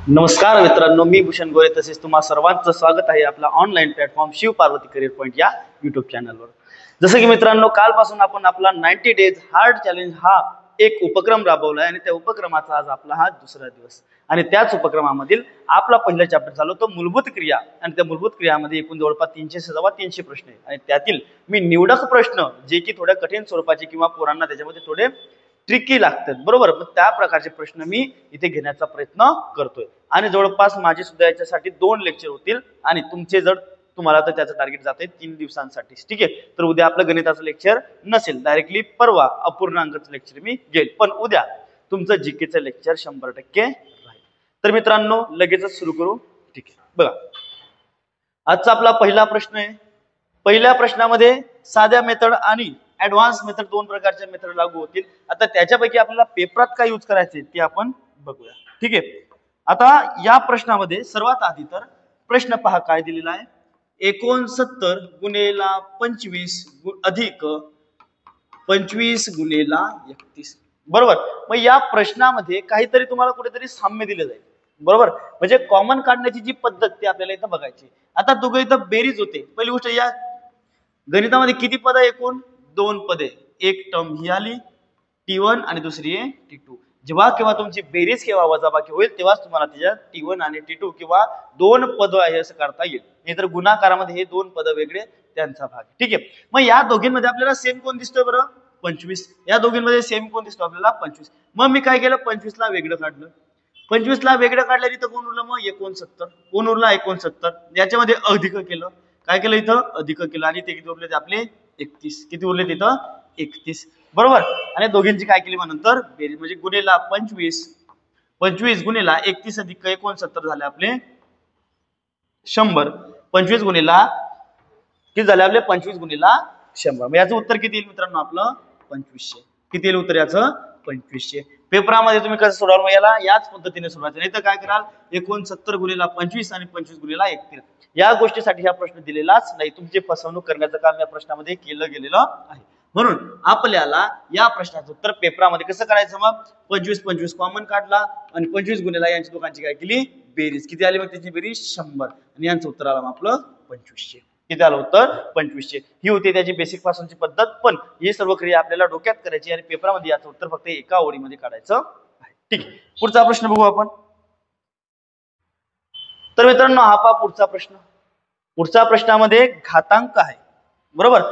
नमस्कार मित्रांनो, मी भूषण गोरे तसेच तुम्हा सर्वांचं स्वागत आहे आपला online platform Shiv Parvati career point या युट्यूब चॅनलवर। जसं की मित्रांनो, कालपासून आपण आपला 90 डेज हार्ड चॅलेंज हा एक उपक्रम राबवला आहे आणि त्या उपक्रमाचा आज आपला हा दुसरा दिवस आणि त्याच उपक्रमामधील आपला पहिला चॅप्टर झालो तो मूलभूत क्रिया आणि त्या मूलभूत क्रियामध्ये एकूण जवळपास 300 प्रश्न आहे आणि त्यातील मी निवडक प्रश्न जे की थोड्या कठीण स्वरूपाचे किंवा पोरांना त्याच्यामध्ये थोडे ट्रिकी लागतात, बरोबर। त्या प्रकारचे प्रश्न मी इथे घेण्याचा प्रयत्न करतोय आणि जवळपास माझे सुद्धा याच्यासाठी 2 लेक्चर होतील आणि तुमचे जर तुम्हाला तर त्याचं टार्गेट जाते 3 दिवसांसाठी, ठीक आहे। तर उद्या आपलं गणिताचं लेक्चर नसेल, डायरेक्टली परवा अपूर्णांकाचं लेक्चर मी घेईल, पण उद्या तुमचं जीकेचं लेक्चर 100% राहील। तर मित्रांनो, लगेचच सुरू करू, ठीक आहे। बघा, आजचा आपला पहिला प्रश्न आहे। पहिल्या प्रश्नामध्ये साध्या मेथड आणि ऍडव्हान्स मेथड 2 प्रकारच्या मेथड लागू होतील। आता त्याच्यापैकी आपल्याला पेपरात काय यूज करायचे ते आपण बघूया, ठीक आहे। आता या प्रश्नामध्ये सर्वात आधी तर प्रश्न पहा काय दिलेला आहे, 69 गुणेला 25 अधिक 25 गुणेला 31, बरोबर। मग या प्रश्नामध्ये काहीतरी तुम्हाला कुठेतरी साम्य दिले जाईल, बरोबर। म्हणजे कॉमन काढण्याची जी पद्धत ती आपल्याला इथं बघायची। आता दोघं इथं बेरीज होते। पहिली गोष्ट, या गणितामध्ये किती पद आहे? एकूण 2 पदे, एक टर्म ही आली T1 आणि दुसरी आहे T2। जेव्हा केव्हा तुमची बेरीज किंवा वजाबाकी होईल तेव्हाच तुम्हाला त्याच्यात T1 आणि T2 किंवा 2 पद आहे असं करता येईल, नाहीतर गुणाकारामध्ये हे 2 पद वेगळे त्यांचा भाग, ठीक आहे। मग या दोघींमध्ये आपल्याला सेम कोण दिसतोय बरं? 25। या दोघींमध्ये सेम कोण दिसतो आपल्याला? 25। मग मी काय केलं, 25 ला वेगळं काढलं। 25 ला वेगळं काढल्यावर इथं कोण उरलं? मग 69। कोण उरला? 69। याच्यामध्ये अधिक केलं, काय केलं इथं? अधिक केलं आणि ते किती उरले आपले? 31। किती उरले तिथं? 31, बरोबर। आणि दोघींची काय केली मग नंतर? बेरीज, म्हणजे गुणेला 25 गुणेला 31 अधिक 69 झाले आपले 100। 25 गुणेला किती झाले आपले? 25 गुणेला 100। मग याचं उत्तर किती येईल मित्रांनो? आपलं 2500। किती येईल उत्तर याचं? 2500। पेपरामध्ये तुम्ही कसं सोडवाल? मग याला याच पद्धतीने सोडवायचं, नाही तर काय कराल, 69 गुणेला 25 आणि 25 गुणेला 31 या गोष्टीसाठी हा प्रश्न दिलेलाच नाही। तुमची फसवणूक करण्याचं काम या प्रश्नामध्ये केलं गेलेलं आहे। म्हणून आपल्याला या प्रश्नाचं उत्तर पेपरामध्ये कसं करायचं? मग 25 कॉमन काढला आणि 25 गुणेला यांच्या दोघांची काय केली? बेरीज। किती आली मग त्याची बेरीज? 100 आणि यांचं उत्तर आलं आपलं 2500। किती आलं उत्तर? 2500। ही होती त्याची बेसिक पासूनची पद्धत, पण ही सर्व क्रिया आपल्याला डोक्यात करायची आणि पेपरामध्ये याचं उत्तर फक्त एका ओळीमध्ये काढायचं आहे, ठीक आहे। पुढचा प्रश्न बघू आपण। तर मित्रांनो, हा पहा पुढचा प्रश्न। पुढच्या प्रश्नामध्ये घातांक आहे, बरोबर।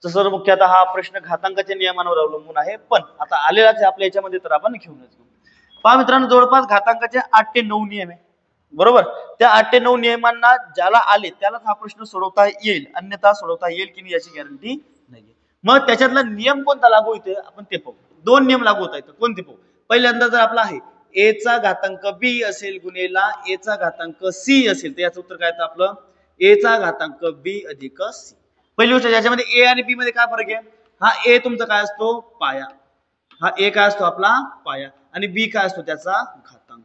तसं मुख्यतः हा प्रश्न घातांकाच्या नियमांवर अवलंबून आहे, पण आता आलेलाच आहे आपल्या याच्यामध्ये, तर आपण घेऊनच घेऊ। पहा मित्रांनो, जवळपास घातांकाचे 8 ते 9 नियम आहे, बरोबर। त्या 8 ते 9 नियमांना ज्याला आले त्यालाच हा प्रश्न सोडवता येईल, अन्यथा सोडवता येईल की नाही याची गॅरंटी नाहीये। मग त्याच्यातला नियम कोणता लागू होते आपण ते पाहू। 2 नियम लागू होता येतं, कोणते पाहू? पहिल्यांदा जर आपला आहे a चा घातांक b असेल गुणेला a चा घातांक c असेल, तर याचं उत्तर काय येतं आपलं? a चा घातांक b अधिक c। पहिली गोष्ट, याच्यामध्ये a आणि b मध्ये काय फरक आहे? हा a तुमचा काय असतो? पाया। हा a काय असतो? आपला पाया। आणि b काय असतो? त्याचा घातांक।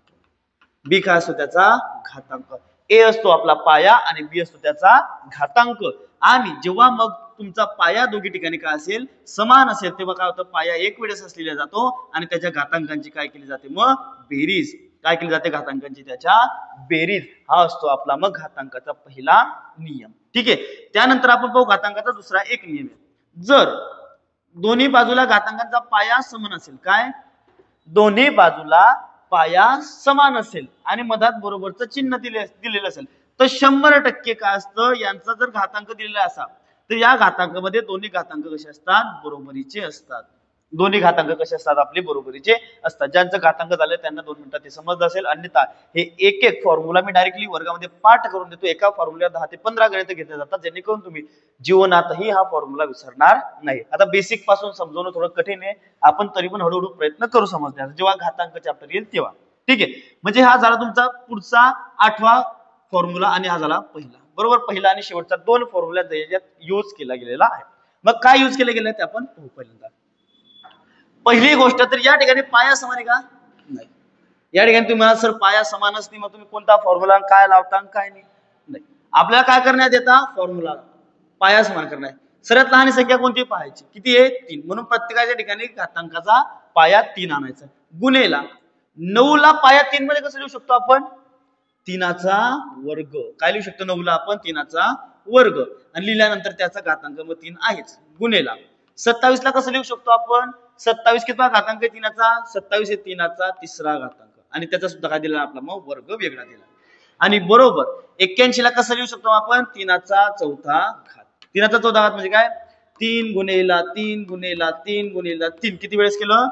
b काय असतो? त्याचा घातांक। a असतो आपला पाया आणि b असतो त्याचा घातांक। आणि जेव्हा मग तुमचा पाया दोघी ठिकाणी काय असेल? समान असेल, तेव्हा काय होतं? पाया एक वेळेस असलेला जातो आणि त्याच्या घातांकांची काय केली जाते? मग बेरीज। काय केली जाते? घातांकांची त्याच्या बेरीज। हा असतो आपला मग घातांकाचा पहिला नियम, ठीक आहे। त्यानंतर आपण पाहू घातांकाचा दुसरा एक नियम आहे। जर दोन्ही बाजूला घातांकांचा पाया समान असेल, काय? दोन्ही बाजूला पाया समान असेल आणि मधात बरोबरचं चिन्ह दिलेलं असेल, तर 100% काय असतं? यांचा जर घातांक दिलेला असा, तर या घातांकामध्ये दोन्ही घातांक कसे असतात? बरोबरीचे असतात। दोन्ही घातांक कसे असतात? आपले बरोबरीचे असतात। ज्यांचं घातांक झालं त्यांना 2 मिनिटात ते समजलं असेल, अन्यथा हे एक एक फॉर्म्युला मी डायरेक्टली वर्गामध्ये पाठ करून देतो। एका फॉर्म्युल्यात 10 ते 15 गणित घेतले जातात, जेणेकरून तुम्ही जीवनातही हा फॉर्म्युला विसरणार नाही। आता बेसिक पासून समजवणं थोडं कठीण आहे, आपण तरी पण हळूहळू प्रयत्न करू समजण्याचा, जेव्हा घातांक चॅप्टर येईल तेव्हा, ठीक आहे। म्हणजे हा झाला तुमचा पुढचा 8वा फॉर्म्युला आणि हा झाला पहिला, बरोबर। पहिला आणि शेवटचा 2 फॉर्म्युला याच्यात यूज केला गेलेला आहे। मग काय यूज केले गेले ते आपण पाहू। पहिल्यांदा पहिली गोष्ट, तर या ठिकाणी पाया समान आहे का? नाही। या ठिकाणी तुम्ही म्हणा सर पाया समानच नाही, मग तुम्ही कोणता फॉर्म्युला काय लावता काय नाही। आपल्याला काय करण्यात येतं? फॉर्म्युला पाया समान करणार। सर्वात लहान संख्या कोणती पाहायची? किती आहे? 3। म्हणून प्रत्येकाच्या ठिकाणी घातांकाचा पाया 3 आणायचा। गुणेला 9 ला पाया 3 मध्ये कसं लिहू शकतो आपण? 3चा वर्ग. काय लिहू शकतो? 9 ला आपण 3चा वर्ग आणि लिहिल्यानंतर त्याचा घातांक मग 3 आहेच गुणेला 27 ला कसं लिहू शकतो आपण? 27 कितवा घातांक आहे 3चा? 27 आहे 3चा तिसरा घातांक आणि त्याचा सुद्धा काय दिला आपला मग वर्ग वेगळा दिला. आणि बरोबर 81 ला कसं लिहू शकतो आपण? 3चा चौथा घात. 3चा चौथा घात म्हणजे काय? 3 गुणेला 3 गुणेला 3 गुणेला 3 किती वेळेस केलं?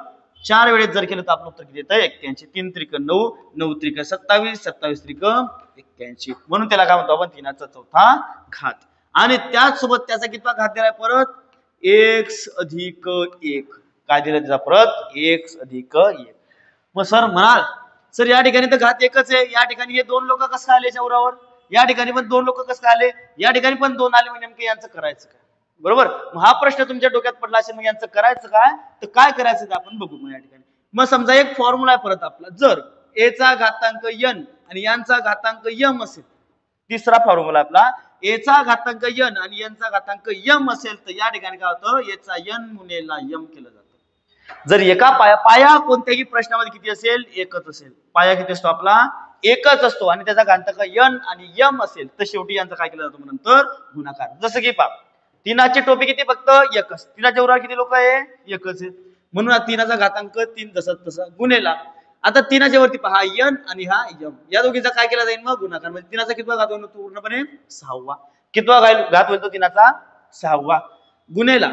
4 वेळेस जर केलं तर आपलं उत्तर किती येतं? 81. 3 त्रिक 9, 9 त्रिक 27, 27 त्रिक 81. म्हणून त्याला काय म्हणतो आपण? 3चा चौथा घात. आणि त्याचसोबत त्याचा कितवा घात दिलाय परत? x अधिक 1. काय दिलं त्याचा परत? x अधिक 1. मग सर म्हणाल सर या ठिकाणी तर घात एकच आहे, या ठिकाणी हे दोन लोक कसं आले याच्यावर? या ठिकाणी पण दोन लोक कसं आले? या ठिकाणी पण दोन आले, म्हणजे नेमकं यांचं करायचं काय? बरोबर. मग हा प्रश्न तुमच्या डोक्यात पडला असेल, मग यांचं करायचं काय? तर काय करायचं ते आपण बघू. मग या ठिकाणी मग समजा एक फॉर्म्युला आहे परत आपला, जर a चा घातांक n आणि यांचा घातांक m असेल, तिसरा फॉर्म्युला आपला a चा घातांक n आणि n चा घातांक m असेल, तर या ठिकाणी काय होतं? a चा n गुणेला m केलं जातं. जर एका पाया कोणत्याही प्रश्नामध्ये किती असेल? एकच असेल. पाया किती असतो आपला? एकच असतो आणि त्याचा घातांक n आणि m असेल तर शेवटी यांचा काय केलं जातं? नंतर गुणाकार. जसं की पहा 3चे टोपी किती? फक्त एकच. 3च्या उरावर किती लोक आहे? एकच आहे. म्हणून 3चा घातांक 3 जसा तसा गुणेला. आता 3च्या वरती पहा n आणि हा m, या दोघींचा काय केला जाईल? मग गुणाकार. म्हणजे 3चा कितवा घात होईल? पूर्णपणे 6वा. कितवा घात होईल तो? 3चा 6वा गुणेला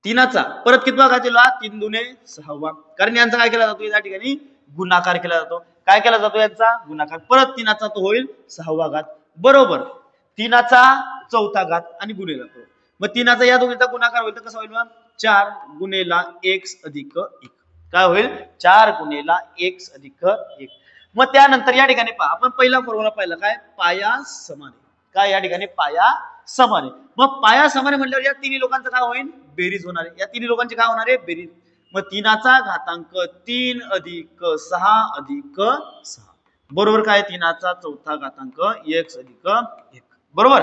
3चा परत कितवा घात येईल? 3 दुने 6वा. कारण यांचा काय केला जातो? या ठिकाणी गुणाकार केला जातो. काय केला जातो? यांचा गुणाकार. परत 3चा तो होईल 6वा घात बरोबर 3चा चौथा घात आणि गुणेला. मग 3चा या दोघींचा गुणाकार होईल तर कसा होईल? मग 4 गुणेला x अधिक 1. काय होईल? 4 गुणेला x अधिक 1. मग त्यानंतर या ठिकाणी पहा आपण पहिला फॉर्म्युला पाहिला काय? पाया समान. काय या ठिकाणी? पाया समान आहे. मग पाया समान म्हटल्यावर या तिन्ही लोकांचं काय होईल? बेरीज होणार आहे. या तिन्ही लोकांची काय होणार आहे? बेरीज. मग 3चा घातांक 3 अधिक 6 अधिक 6 बरोबर काय? 3चा चौथा घातांक x अधिक 1 बरोबर.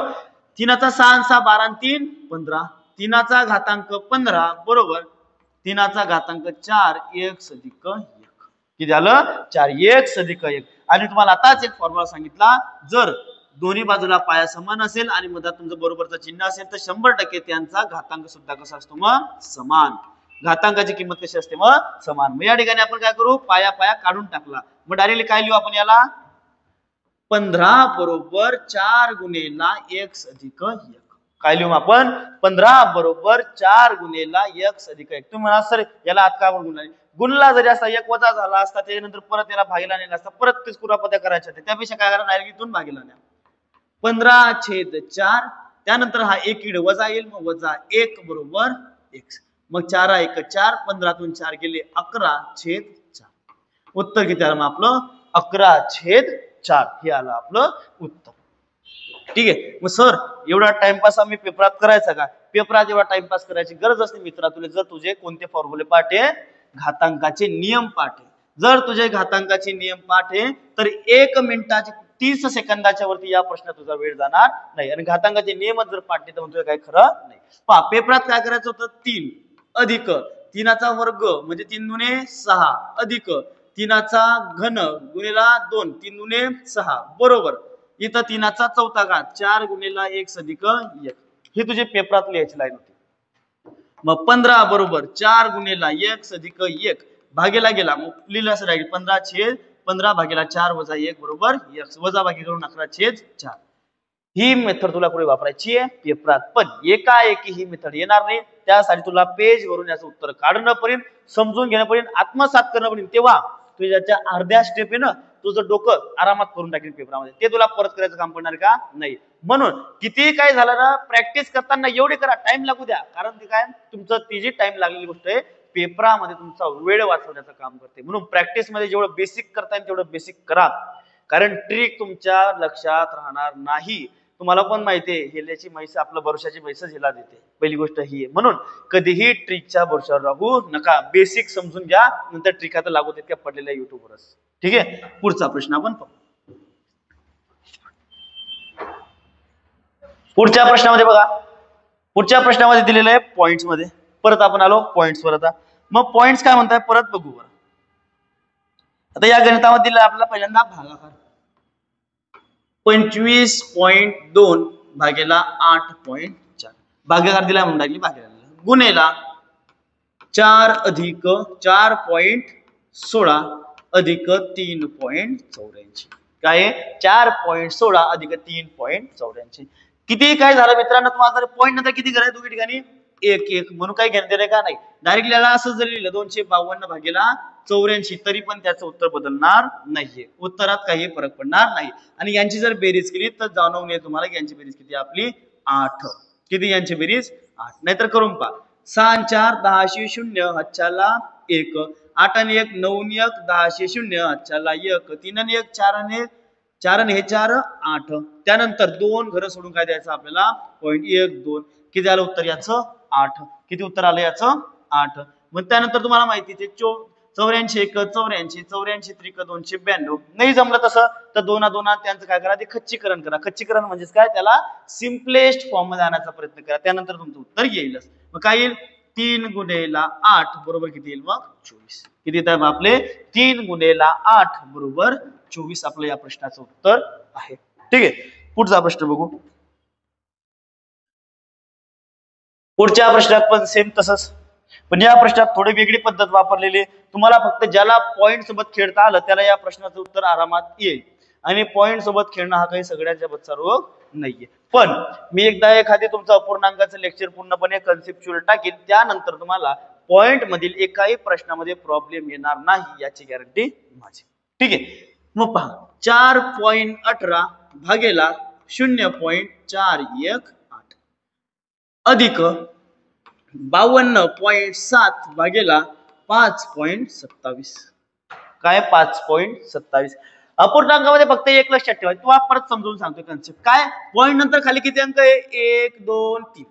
3चा 6 6 12 3 15. 3चा घातांक 15 बरोबर 3चा घातांक 4 x अधिक 1. किती झालं? 4 x अधिक 1. आणि तुम्हाला आताच एक फॉर्म्युला सांगितला, जर दोन्ही बाजूला पाया समान असेल आणि मधात तुमचं बरोबरचं चिन्ह असेल तर 100% त्यांचा घातांक सुद्धा कसा असतो? मग समान. घातांकाची किंमत कशी असते? मग समान. मग या ठिकाणी आपण काय करू? पाया काढून टाकला. मग डायरेक्टली काय लिहू आपण याला? 15 बरोबर 4 गुणेला x अधिक 1. काय लिहू आपण? 15 बरोबर 4 गुणेला x अधिक 1. तुम्ही म्हणा सर याला आत का गुणला? गुणला जरी असता 1 वजा झाला असता, त्याच्यानंतर परत याला भागीला नेला असता, परत तेच कुरापत्या करायच्या होत्या. त्यापेक्षा काय करा? डायरेक्ट इथून भागीला न्या. 15/4 त्यानंतर हा 1 इकडे वजा येईल, मग वजा 1 बरोबर x. मग 4 1 4 15तून 4 गेले 11/4. उत्तर किती आलं? मग आपलं 11/4 हे आलं आपलं उत्तर. ठीक आहे. मग सर एवढा टाइमपास आम्ही पेपरात करायचा का? पेपरात एवढा टाइमपास करायची गरज असते मित्रा तुला, जर तुझे कोणते फॉर्म्युले पाठ आहे? घातांकाचे नियम पाठ आहे. जर तुझे घातांकाचे नियम पाठ आहे तर 1 मिनिटाचे 30 सेकंदाच्या वरती या प्रश्नात तुझा वेळ जाणार नाही. आणि घातांकाचे नियम जर पाठ तर तुझं काही खरं नाही. पहा पेपरात काय करायचं होतं? 3 अधिक 3चा वर्ग म्हणजे 3 दुने 6 अधिक 3चा घन गुणेला 2 3 दुने 6 बरोबर इथं 3चा चौथा घात 4 गुणेला x अधिक 1. हे तुझे पेपरात लिहायची लाईन होती. मग 15 बरोबर 4 गुणेला x अधिक 1 भागेला गेला, मग लिहिलं असं राहील 15/15 भागेला 4 वजा 1 बरोबर x वजा भागी करून 11/4. ही मेथड तुला पुढे वापरायची आहे पेपरात, पण एकाएकी ही मेथड येणार नाही. त्यासाठी तुला पेज वरून याचं उत्तर काढणं पडेल, समजून घेणं पडेल, आत्मसात करणं पडेल. तेव्हा तुझ्या अर्ध्या स्टेप आहे ना, तुझं डोकं आरामात करून टाकेल पेपरामध्ये. ते तुला परत करायचं काम पडणार का? नाही. म्हणून किती काय झालं ना, प्रॅक्टिस करताना एवढे करा, टाइम लागू द्या. कारण ते काय तुमचं ती जी टाइम लागलेली गोष्ट आहे पेपरामध्ये तुमचा वेळ वाचवण्याचं काम करते. म्हणून प्रॅक्टिस मध्ये जेवढं बेसिक करता येईल तेवढं बेसिक करा, कारण ट्रिक तुमच्या लक्षात राहणार नाही. तुम्हाला पण माहितीये हेल्याची म्हैस आपलं भरोशाची म्हैस हिला देते, पहिली गोष्ट ही आहे. म्हणून कधीही ट्रिकच्या भरोशावर राहू नका, बेसिक समजून घ्या, नंतर ट्रिक आता लागू देत का पडलेल्या युट्यूबवरच. ठीक आहे. पुढचा प्रश्न आपण पाहू. पुढच्या प्रश्नामध्ये बघा, पुढच्या प्रश्नामध्ये दिलेलं आहे पॉइंट्स मध्ये. परत आपण आलो पॉइंट्स वर. आता मग पॉइंट्स काय म्हणताय परत बघू बरं. आता या गणितामध्ये दिलं आपल्याला पहिल्यांदा भागाकार 25.2 भागेला 8.4 भागाकार दिला म्हणून टाकली भागाकार गुणेला 4 अधिक 4.16 अधिक 3.84 काय 4.16 अधिक 3.84 किती काय झालं मित्रांनो तुम्हाला पॉईंट नंतर किती करायचं दोघी ठिकाणी 1 म्हणून काही घेणं देणं का नाही डायरेक्टली याला असं जरी लिहिलं 252 भागेला 84 तरी पण त्याचं उत्तर बदलणार नाहीये उत्तरात काही फरक पडणार नाही आणि यांची जर बेरीज केली तर जाणवून येईल तुम्हाला की यांची बेरीज किती आपली 8 किती यांची बेरीज 8 नाहीतर करून पहा 6 4 10 0 हातच्याला 1 8 आणि 1 9 1 10 0 हातच्याला 1 3 आणि 1 4 आणि 1 4 आणि हे 4 8 त्यानंतर 2 घर सोडून काय द्यायचं आपल्याला 0.1 2 किती आलं उत्तर याचं 8 किती उत्तर आलं याचं 8 मग त्यानंतर तुम्हाला माहिती आहे 84 1 84 84 त्रिक 292 नाही जमलं तसं तर 2 2 त्यांचं काय करा ते खच्चीकरण करा खच्चीकरण म्हणजे काय त्याला सिम्पलेस्ट फॉर्म मध्ये आणण्याचा प्रयत्न करा त्यानंतर तुमचं उत्तर येईलच मग काय येईल 3 गुणेला 8 बरोबर किती येईल मग 24 किती येतात आपले 3 गुणेला 8 बरोबर 24 आपलं या प्रश्नाचं उत्तर आहे ठीक आहे पुढचा प्रश्न बघू पुढच्या प्रश्नात पण सेम तसंच पण या प्रश्नात थोडी वेगळी पद्धत वापरलेली तुम्हाला फक्त ज्याला पॉइंट सोबत खेळता आलं त्याला या प्रश्नाचं उत्तर आरामात येईल आणि पॉइंट सोबत खेळणं हा काही सगळ्यांच्या बच्चा रोग नाहीये पण मी एकदा एखादी तुमचं अपूर्णांकाचं लेक्चर पूर्णपणे कन्सेप्च्युअल टाकीन त्यानंतर तुम्हाला पॉइंट मधील एकाही प्रश्नामध्ये प्रॉब्लेम येणार नाही याची गॅरंटी माझी ठीक आहे मग पहा 4.18 भागेला 0.418 अधिक 52.7 भागेला 5.27 काय 5.27 अपूर्णांकामध्ये फक्त एक लक्षात ठेवा तुम्हाला परत समजून सांगतो कन्सेप्ट काय पॉइंट नंतर खाली किती अंक आहे 1 2 3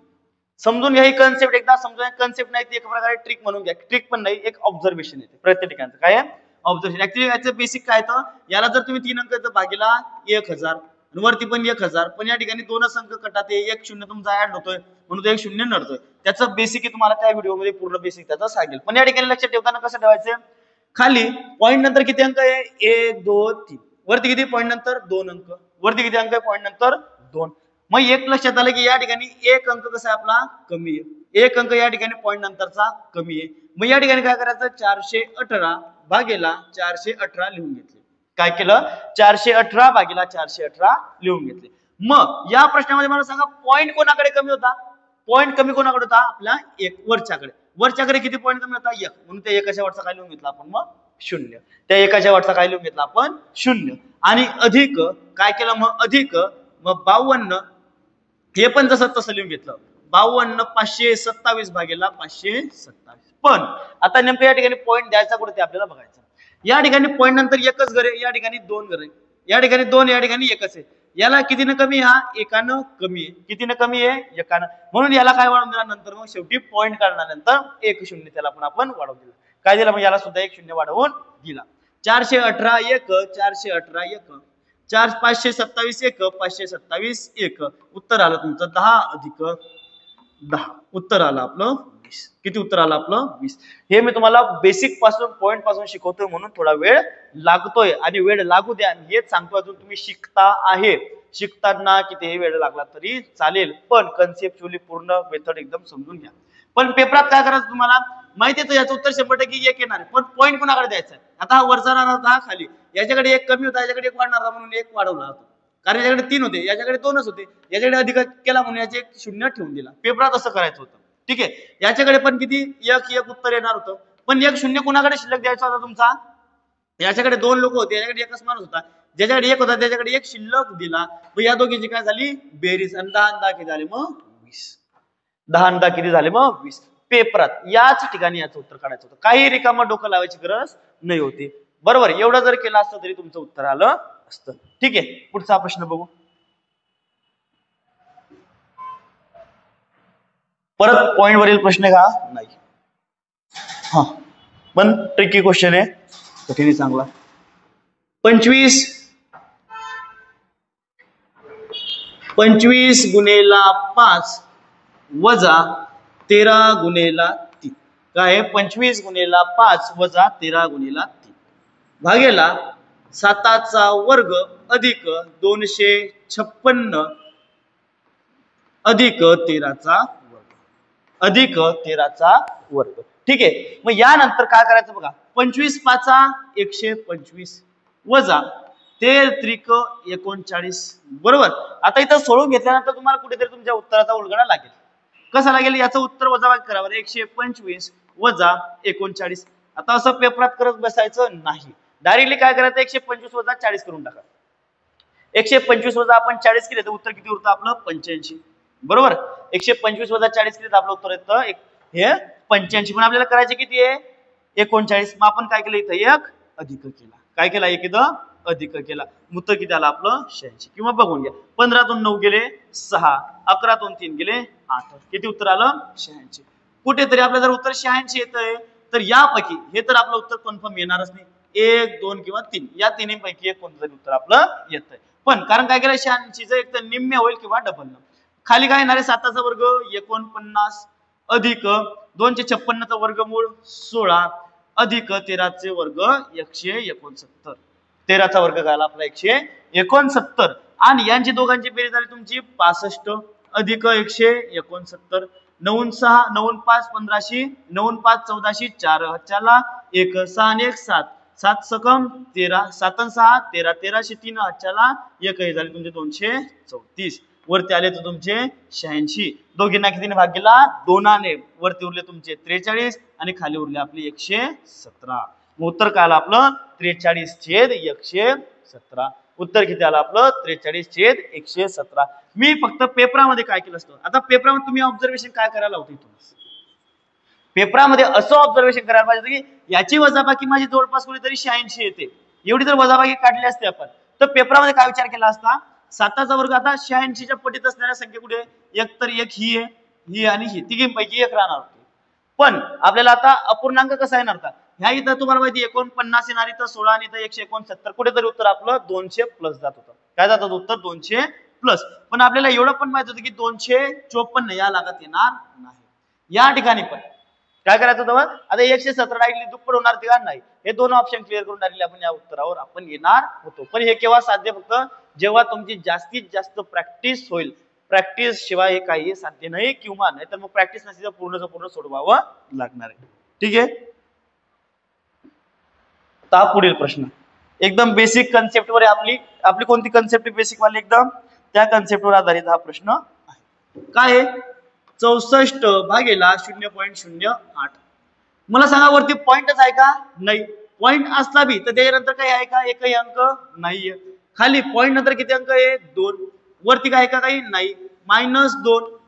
समजून घ्या ही कन्सेप्ट एकदा समजून कन्सेप्ट नाही ती एक प्रकारे ट्रिक म्हणून घ्या ट्रिक पण नाही एक ऑब्झर्वेशन येते प्रत्येक ठिकाणचं काय आहे ऑब्झर्वेशन ऍक्च्युअली याचं बेसिक काय तर याला जर तुम्ही 3 अंक भागीला 1000 वरती पण 1000 पण या ठिकाणी दोनच अंक कटात एक शून्य तुमचा ऍड होतोय म्हणून तो एक शून्य नडतोय त्याचं बेसिक तुम्हाला त्या व्हिडिओमध्ये पूर्ण बेसिक त्याचा सांगेल पण या ठिकाणी लक्षात ठेवताना कसं ठेवायचं खाली पॉइंट नंतर किती अंक आहे 1 2 3 वरती किती पॉइंट नंतर 2 अंक वरती किती अंक आहे पॉइंट नंतर 2 मग एक लक्षात आलं की या ठिकाणी एक अंक कसा आहे आपला कमी आहे एक अंक या ठिकाणी पॉइंट नंतरचा कमी आहे मग या ठिकाणी काय करायचं 418 भागेला 418 लिहून घेतले काय केलं 418 भागीला 418 लिहून घेतले मग या प्रश्नामध्ये मला सांगा पॉइंट कोणाकडे कमी होता पॉइंट कमी कोणाकडे होता आपल्या एक वरच्याकडे किती पॉइंट कमी होता 1 म्हणून त्या एकाच्या वरचा काय लिहून घेतला आपण मग 0 त्या एकाच्या वरचा काय लिहून घेतला आपण 0 आणि अधिक काय केलं मग अधिक मग 52 हे पण तसं लिहून घेतलं 52 527 भागेला 527 पण आता नेमकं या ठिकाणी पॉइंट द्यायचा कुठे ते आपल्याला बघायचं या ठिकाणी पॉइंट नंतर एकच घर आहे या ठिकाणी 2 घर आहे या ठिकाणी 2 या ठिकाणी एकच आहे याला कितीनं कमी हा एकानं कमी आहे कितीनं कमी आहे एकानं म्हणून याला काय वाढवून दिला नंतर मग शेवटी पॉइंट काढल्यानंतर 1 0 त्याला पण आपण वाढवून दिलं काय दिलं मग याला सुद्धा 1 0 वाढवून दिला 418 1 418 1 4 527 1 527 1 उत्तर आलं तुमचं 10 अधिक 10 उत्तर आलं आपलं 20 किती उत्तर आलं आपलं 20 हे मी तुम्हाला बेसिक पासून पॉइंट पासून शिकवतोय म्हणून थोडा वेळ लागतोय आणि वेळ लागू द्या हेच सांगतो अजून तुम्ही शिकता आहे शिकताना किती वेळ लागला तरी चालेल पण कन्सेप्च्युअली पूर्ण मेथड एकदम समजून घ्या पण पेपरात काय करायचं तुम्हाला माहिती आहे याचं उत्तर 100% एक येणार आहे पण पॉइंट कोणाकडे द्यायचा आहे आता हा वरचा राहणार होता हा खाली याच्याकडे एक कमी होता याच्याकडे एक वाढणार म्हणून एक वाढवला होता कारण याच्याकडे 3 होते याच्याकडे 2च होते याच्याकडे अधिक केला म्हणून याचे 1 0 ठेवून दिला पेपरात असं करायचं होतं ठीक आहे याच्याकडे पण किती एक उत्तर येणार होतं पण 1 0 कोणाकडे शिल्लक द्यायचा होता तुमचा याच्याकडे 2 लोक होते याच्याकडे एकच माणूस होता ज्याच्याकडे 1 होता त्याच्याकडे 1 शिल्लक दिला मग या दोघींची काय झाली बेरीज आणि 10 किती झाले मग 20 10 किती झाले मग 20 पेपरात याच ठिकाणी याचं उत्तर काढायचं होतं काही रिकामा डोकं लावायची गरज नाही होती बरोबर एवढं जर केलं असतं तरी तुमचं उत्तर आलं असतं ठीक आहे पुढचा प्रश्न बघू परत पॉइंट वरील प्रश्न का नाही हा पण ट्रिकी क्वेश्चन आहे कठीण चांगला 25 गुणेला 5 वजा 13 गुणेला 3 काय 25 गुणेला 5 वजा 13 गुणेला 3 भागेला 7चा वर्ग अधिक 256 अधिक 13चा वर्ग अधिक 13चा वर्ग. ठीक आहे. मग यानंतर काय करायचं बघा, 25 पाचा 125 वजा 13 त्रिक 39. बरोबर. आता इथं सोडून घेतल्यानंतर तुम्हाला कुठेतरी तुमच्या उत्तराचा उलगडा लागेल. कसं लागेल, याचं उत्तर वजाबाकी करा बरं. 125 वजा 39. आता असं पेपरात करत बसायचं नाही. डायरेक्टली काय करायचं, 125 वजा 40 करून टाका. 125 वजा आपण 40 केले तर उत्तर किती उरतं आपलं, 85. बरोबर. 125 वजा 40 केले तर आपलं उत्तर येतं हे 85. पण आपल्याला करायचे किती आहे, 39. मग आपण काय केलं, इथं एक अधिक केला. काय केला, एक इथं अधिक केला. उत्तर किती आलं आपलं, 86. किंवा बघून घ्या, 15 तून 9 गेले 6, 11 तून 3 गेले 8. किती उत्तर आलं, 86. कुठेतरी आपल्याला जर उत्तर 86 येतंय तर यापैकी हे तर आपलं उत्तर कन्फर्म येणारच नाही. 1, 2 किंवा 3 या तिन्हीपैकी एक कोणतं उत्तर आपलं येतंय. पण कारण काय केलं, 86चं एक तर निम्मे होईल किंवा डबल. खाली काय येणार आहे, 7चा वर्ग 49 अधिक 256चं वर्गमूळ 16 अधिक 13चे वर्ग 169. 13चा वर्ग झाला आपला 169 आणि यांची दोघांची बेरीज झाली तुमची 65 अधिक 169. 9 6 9 5 15 9 5 14 4 हच्याला 1 6 1 7 7 सकम 13 7 6 13 13 3 हच्याला 1 हे झाले तुमचे 234. वरती आले तर तुमचे 86. दोघींना कितीने भाग गेला, 2ने. वरती उरले तुमचे 43 आणि खाली उरले आपले 117. उत्तर काय आलं आपलं, 43/117. उत्तर किती आलं आपलं, 43/117. मी फक्त पेपरामध्ये काय केलं असतं, आता पेपरामध्ये तुम्ही ऑब्झर्वेशन काय करायला होतं, इथून पेपरामध्ये असं ऑब्झर्वेशन करायला पाहिजे की याची वजाबाकी माझी जवळपास कुठेतरी 86 येते. एवढी जर वजाबाकी काढली असते आपण तर पेपरामध्ये काय विचार केला असता, 7चा वर्ग आता 86च्या पटीत असणाऱ्या संख्या कुठे, एक तर एक ही आहे, ही आणि ही तिघींपैकी एक राहणार होती. पण आपल्याला आता अपूर्णांक कसा येणार का, ह्या इथं तुम्हाला माहिती 49 येणार, इथं 16 आणि इथं 169. कुठेतरी उत्तर आपलं 200 प्लस जात होतं. काय जात होतं उत्तर, 200 प्लस. पण आपल्याला एवढं पण माहित होतं की 254 या लागत येणार नाही. या ठिकाणी पण काय करायचं होतं, आता 117 डायरेक्टली दुप्पट होणार का नाही, हे दोन ऑप्शन क्लिअर करून डायरेक्टली आपण या उत्तरावर आपण येणार होतो. पण हे केव्हा साध्य, फक्त जेव्हा तुमची जास्तीत जास्त प्रॅक्टिस होईल. प्रॅक्टिस शिवाय हे काही साध्य नाही, किंवा नाही तर मग प्रॅक्टिस नसेल तर पूर्ण सोडवावं लागणार आहे. ठीक आहे. आता पुढील प्रश्न एकदम बेसिक कन्सेप्टवर आपली कोणती कन्सेप्ट बेसिक वाली, एकदम त्या कन्सेप्टवर आधारित हा प्रश्न आहे. काय आहे, 64/0.08. मला सांगा वरती पॉइंटच आहे का, नाही. पॉइंट असला बी तर त्याच्यानंतर काही आहे का, एकही अंक नाहीये. खाली पॉइंट नंतर किती अंक आहे, 2. वरती काय का, काही नाही. -2.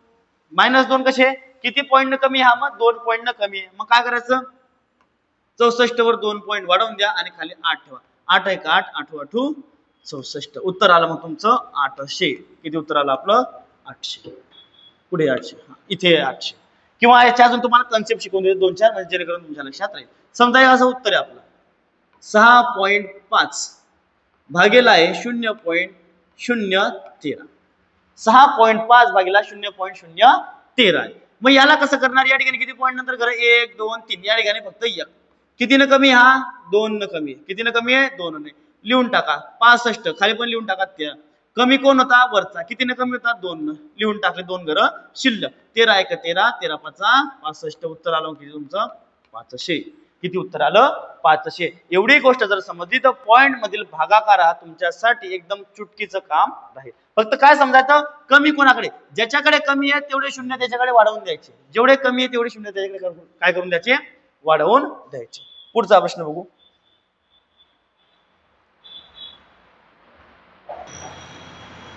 -2 कसे, किती पॉइंट कमी, हा मग 2 पॉइंट कमी आहे. मग काय करायचं, 64 वर 2 पॉइंट वाढवून द्या आणि खाली 8 ठेवा. 8 1 8 8 8 64. उत्तर आलं मग तुमचं 800. किती उत्तर आलं आपलं, 800. पुढे 800, इथे 800. किंवा याच्या अजून तुम्हाला कन्सेप्ट शिकवून देतो 2-4, म्हणजे जेणेकरून तुमच्या लक्षात राहील. समजा हे असं उत्तर आहे आपलं 6.5 भागेला आहे 0.013. 6.5 भागेला 0.013 आहे. मग याला कसं करणार, या ठिकाणी किती पॉईंट नंतर करा, 1 2 3, या ठिकाणी फक्त 1. किती न कमी, हा 2 न कमी. किती न कमी आहे, 2 ने. लिहून टाका 65. खाली पण लिहून टाका 13. कमी कोण होता, वरचा. किती न कमी होता, 2 न. लिहून टाकले 2 घर शिल्लक. 13 1 13 13 5 65. उत्तर आलं किती तुमचं, 500. किती उत्तर आलं, 500. एवढी गोष्ट जर समजली तर पॉइंट मधील भागाकार हा तुमच्यासाठी एकदम चुटकीचं काम राहील. फक्त काय समजायचं, कमी कोणाकडे, ज्याच्याकडे कमी आहे तेवढे शून्य त्याच्याकडे वाढवून द्यायचे, जेवढे कमी आहे तेवढे शून्य त्याच्याकडे काय करून द्यायचे, वाढवून द्यायचे. पुढचा प्रश्न बघू.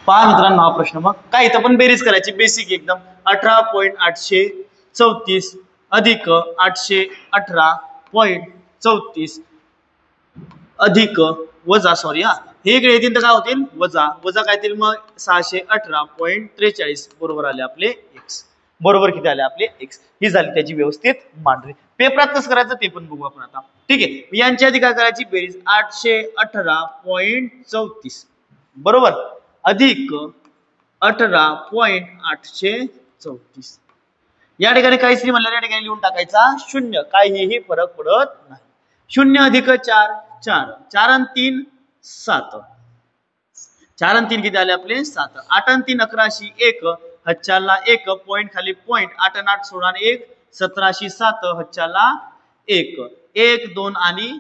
पहा मित्रांनो हा प्रश्न, मग काय इथं पण बेरीज करायची बेसिक एकदम. 18.834 अधिक 818.34 अधिक वजा, सॉरी हे इकडे येतील तर काय होतील, वजा काय येतील मग 618.43 बरोबर आले आपले x. बरोबर किती आले आपले x. ही झाली त्याची व्यवस्थित मांडणी. पेपरात कसं करायचं ते पण बघू आपण आता. ठीक आहे, यांच्या आधी काय करायची बेरीज, 818.34 बरोबर अधिक 18.834. या ठिकाणी काहीच नाही म्हणलं, या ठिकाणी लिहून टाकायचा 0. काहीही फरक पडत नाही. 0 अधिक 4 4, 4 आणि 3 7, 4 आणि 3 किती आले आपले 7, 8 आणि 3 11शी 1, हच्चाला 1 पॉइंट खाली पॉइंट, 8 आणि 8 16 आणि 1 17शी 7, हच्चाला 1 1 2 आणि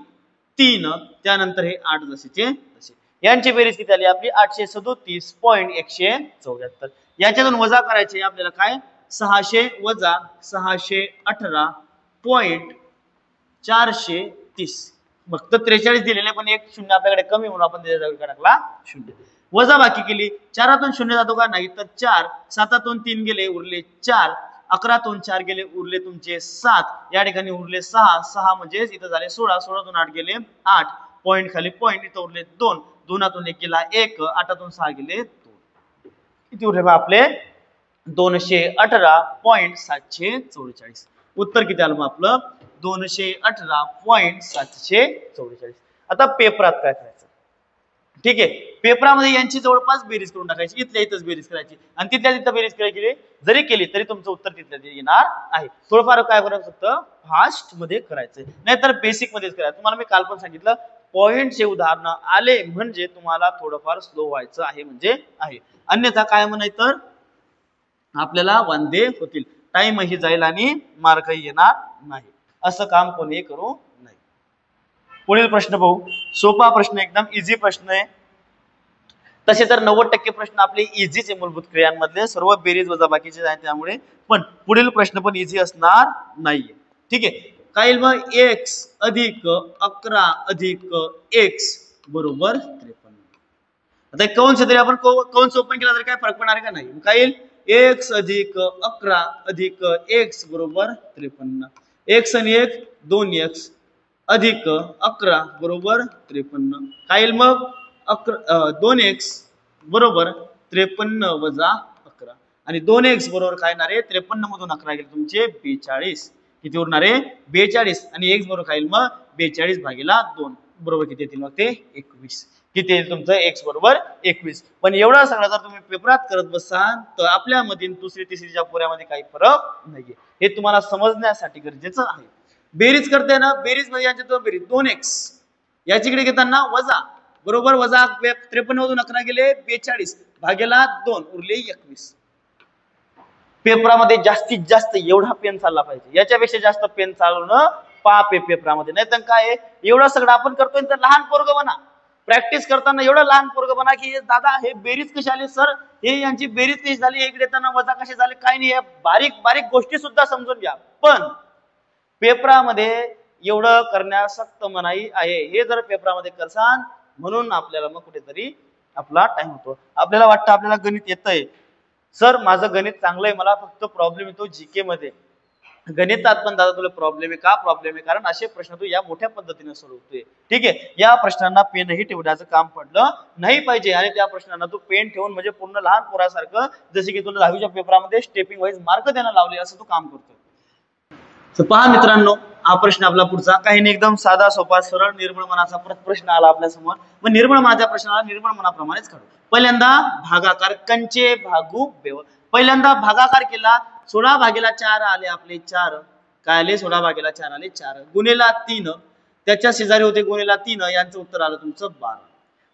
3, त्यानंतर हे 8 जसेचे तसे. यांची बेरीज किती आली आपली 837.174. याच्यातून वजा करायचे आपल्याला काय 600 वजा 618.430. फक्त 43 दिलेले पण एक शून्य आपल्याकडे कमी म्हणून आपण त्याच्या जागी टाकला 0. वजा बाकी केली 4तून 0 जातो का नाही तर 4, 7तून 3 गेले उरले 4, 11तून 4 गेले उरले तुमचे 7, या ठिकाणी उरले 6, 6 म्हणजे इथं झाले 16, 16तून 8 गेले 8, पॉइंट खाली पॉइंट, इथं उरले 2, 2तून 1 गेला 1, 8तून 6 गेले 2, किती उरले आपले 218.744. उत्तर किती आलं मग आपलं 218.744. आता पेपरात काय करायचं ठीक आहे, पेपरामध्ये यांची जवळपास बेरीज करून टाकायची, इथल्या इथंच बेरीज करायची आणि तिथल्या तिथं बेरीज करायची. जरी केली तरी तुमचं उत्तर तिथल्या तिथे येणार आहे. थोडंफार काय करायचं फक्त फास्ट मध्ये करायचंय, नाहीतर बेसिक मध्येच करायचं. तुम्हाला मी काल पण सांगितलं पॉइंटचे उदाहरण आले म्हणजे तुम्हाला थोडंफार स्लो व्हायचं आहे म्हणजे आहे, अन्यथा काय म्हणायचं आपल्याला वांदे होतील, टाइमही जाईल आणि मार्कही येणार नाही. असं काम कोणी करू नये. पुढील प्रश्न पाहू. सोपा प्रश्न, एकदम इझी प्रश्न आहे. तसे तर 90% प्रश्न आपले इझीचे मूलभूत क्रियांमधले, सर्व बेरीज वजा बाकीचे आहेत त्यामुळे, पण पुढील प्रश्न पण इझी असणार नाहीये. ठीक आहे, काय येईल मग x अधिक 11 अधिक x बरोबर 53. आता कंस तरी आपण कंस ओपन केला तर काय फरक पडणार का नाही. काय येईल x अधिक 11 अधिक x बरोबर 53. x आणि 1 2x अधिक 11 बरोबर 53. काय येईल मग 2x बरोबर 53 वजा 11 आणि 2x बरोबर काय येणार आहे 53 मधून 11 गेले तुमचे 42. किती उरणार आहे 42 आणि x बरोबर काय येईल मग 42 भागीला 2 बरोबर किती येतील मग ते 21. किती येईल तुमचं x बरोबर 21. पण एवढा सगळा जर तुम्ही पेपरात करत बसाल तर आपल्या मधील दुसरी तिसरीच्या पोऱ्यामध्ये काही फरक नाहीये, हे तुम्हाला समजण्यासाठी गरजेचं आहे. बेरीज करते ना, बेरीज मध्ये यांच्या दोन बेरीज 2x याच्याकडे घेताना वजा बरोबर वजा 53 मधून 11 गेले 42 भागेला 2 उरले 21. पेपरामध्ये जास्तीत जास्त एवढा पेन चालला पाहिजे, याच्यापेक्षा जास्त पेन चालवणं पाप आहे पेपरामध्ये. नाही तर काय एवढं सगळं आपण करतोय तर लहान पोरग बना, प्रॅक्टिस करताना एवढं लहान पोरग बना की दादा हे बेरीज कशी आली सर, हे यांची बेरीज कशी झाली, इकडे येताना वजा कसे झाले, काही नाही, बारीक बारीक गोष्टी सुद्धा समजून घ्या. पण पेपरामध्ये एवढं करण्यास सक्त मनाई आहे. हे जर पेपरामध्ये करसान म्हणून आपल्याला मग कुठेतरी आपला टाइम होतो. आपल्याला वाटतं आपल्याला गणित येतंय सर, माझं गणित चांगलं आहे, मला फक्त प्रॉब्लेम येतो जीके मध्ये. गणितात पण दादा तुला प्रॉब्लेम आहे का, प्रॉब्लेम आहे कारण असे प्रश्न तू या मोठ्या पद्धतीने सोडवतोय. ठीक आहे, या प्रश्नांना पेनही ठेवण्याचं काम पडलं नाही पाहिजे आणि त्या प्रश्नांना तू पेन ठेवून म्हणजे पूर्ण लहान पोरासारखं जसे की तुला 10वीच्या पेपरामध्ये स्टेपिंग वाईज मार्क देणं लावले असं तू काम करतोय. तर पहा मित्रांनो, हा प्रश्न आपला पुढचा काही नाही, एकदम साधा सोपा सरळ निर्मळ मनाचा प्रश्न आला आपल्या समोर. मग निर्मळ मनाच्या प्रश्नाला निर्मळ मनाप्रमाणेच काढू. पहिल्यांदा भागाकार, कंचे भागू बेव. पहिल्यांदा भागाकार केला, 16 भागेला 4 आले आपले 4. काय आले 16 भागेला 4 आले 4. गुणेला 3, त्याच्या शेजारी होते गुणेला 3, यांचं उत्तर आलं तुमचं 12.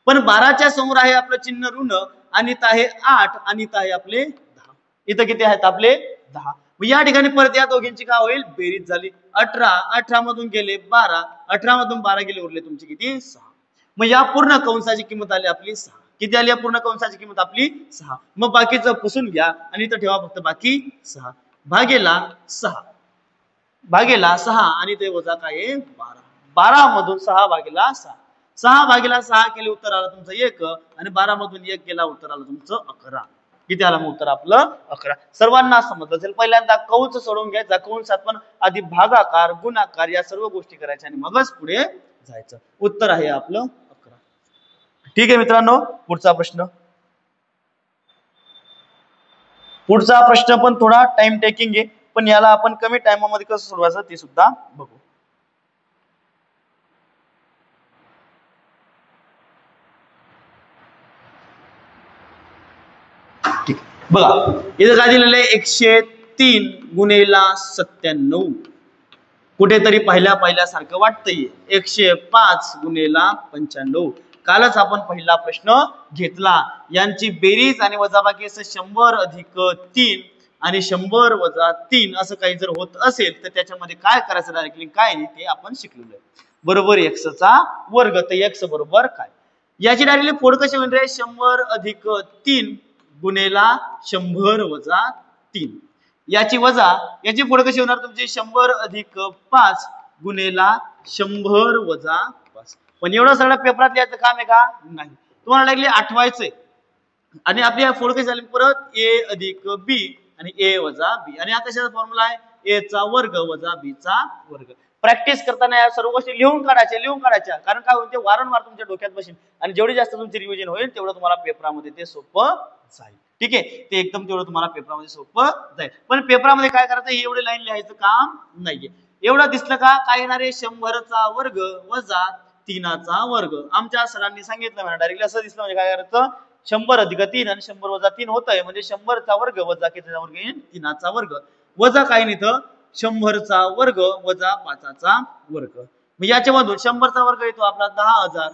पण 12च्या समोर आहे आपलं चिन्ह ऋण आणि इथं आहे 8 आणि इथं आहे आपले 10. इथं किती आहेत आपले 10. या ठिकाणी परत या दोघींची काय होईल बेरीज झाली. 18, 18 मधून गेले 12, 18 मधून 12 गेले उरले तुमची किती 6. मग या पूर्ण कंसाची किंमत आली आपली 6. किती आली या पूर्ण कंसाची किंमत आपली 6. मग बाकीचं पुसून घ्या आणि इथं ठेवा फक्त बाकी 6 भागेला 6 भागेला 6 आणि ते वजा काय आहे 12. 12 मधून 6 भागेला 6, 6 भागेला 6 केले उत्तर आलं तुमचं 1 आणि 12 मधून 1 गेला उत्तर आलं तुमचं 11. किती आलं मग उत्तर आपलं 11. सर्वांना समजलं असेल. पहिल्यांदा कंस सोडून घ्यायचा, कंसात पण आधी भागाकार गुणाकार या सर्व गोष्टी करायच्या आणि मगच पुढे जायचं. उत्तर आहे आपलं 11. ठीक आहे मित्रांनो, पुढचा प्रश्न. पुढचा प्रश्न पण थोडा टाइम टेकिंग आहे, पण याला आपण कमी टाइममध्ये कसं सोडवायचं ते सुद्धा बघू. बघा इथं काय दिलेलं आहे 103 गुणेला 97. कुठेतरी पहिल्यासारखं वाटतंय. 105 गुणेला 95. कालच आपण पहिला प्रश्न घेतला. यांची बेरीज आणि वजाबाकी असं 100 अधिक 3 आणि 100 वजा 3 असं काही जर होत असेल तर त्याच्यामध्ये काय करायचं डायरेक्टली काय नाही ते आपण शिकलेलो आहे. बरोबर x चा वर्ग. तर x बरोबर काय याची डायरेक्टली फोड कशी होईल रे. 100 अधिक 3 गुणेला 100 वजा 3. याची वजा याची फोड कशी होणार तुमची 100 अधिक 5 गुणेला 100 वजा 5. पण एवढं सगळं पेपरात लिहायचं काम आहे का नाही. तुम्हाला डायरेक्टली आठवायचंय. आणि आपली फोड कशी झाली परत a अधिक b आणि a वजा b. आणि हा कशाचा फॉर्म्युला आहे a चा वर्ग वजा b चा वर्ग. प्रॅक्टिस करताना या सर्व गोष्टी लिहून काढायच्या कारण काय होईल ते वारंवार तुमच्या डोक्यात बसेल आणि जेवढी जास्त तुमची रिव्हिजन होईल तेवढं तुम्हाला पेपरामध्ये ते सोपं जाईल. ठीक आहे ते एकदम तेवढं तुम्हाला पेपरामध्ये सोपं जाईल. पण पेपरामध्ये काय करायचं हे एवढे लाईन लिहायचं काम नाहीये. एवढं दिसलं का काय येणार आहे 100 चा वर्ग वजा 3 चा वर्ग. आमच्या सरांनी सांगितलं मला डायरेक्टली असं दिसलं म्हणजे काय करायचं 100 अधिक 3 आणि 100 वजा 3 होत आहे म्हणजे 100 चा वर्ग वजा कितीचा वर्ग येईल 3 चा वर्ग वजा काय नाही इथं 100 चा वर्ग वजा 5 चा वर्ग. मग याच्यामधून 100 चा वर्ग येतो आपला 10,000.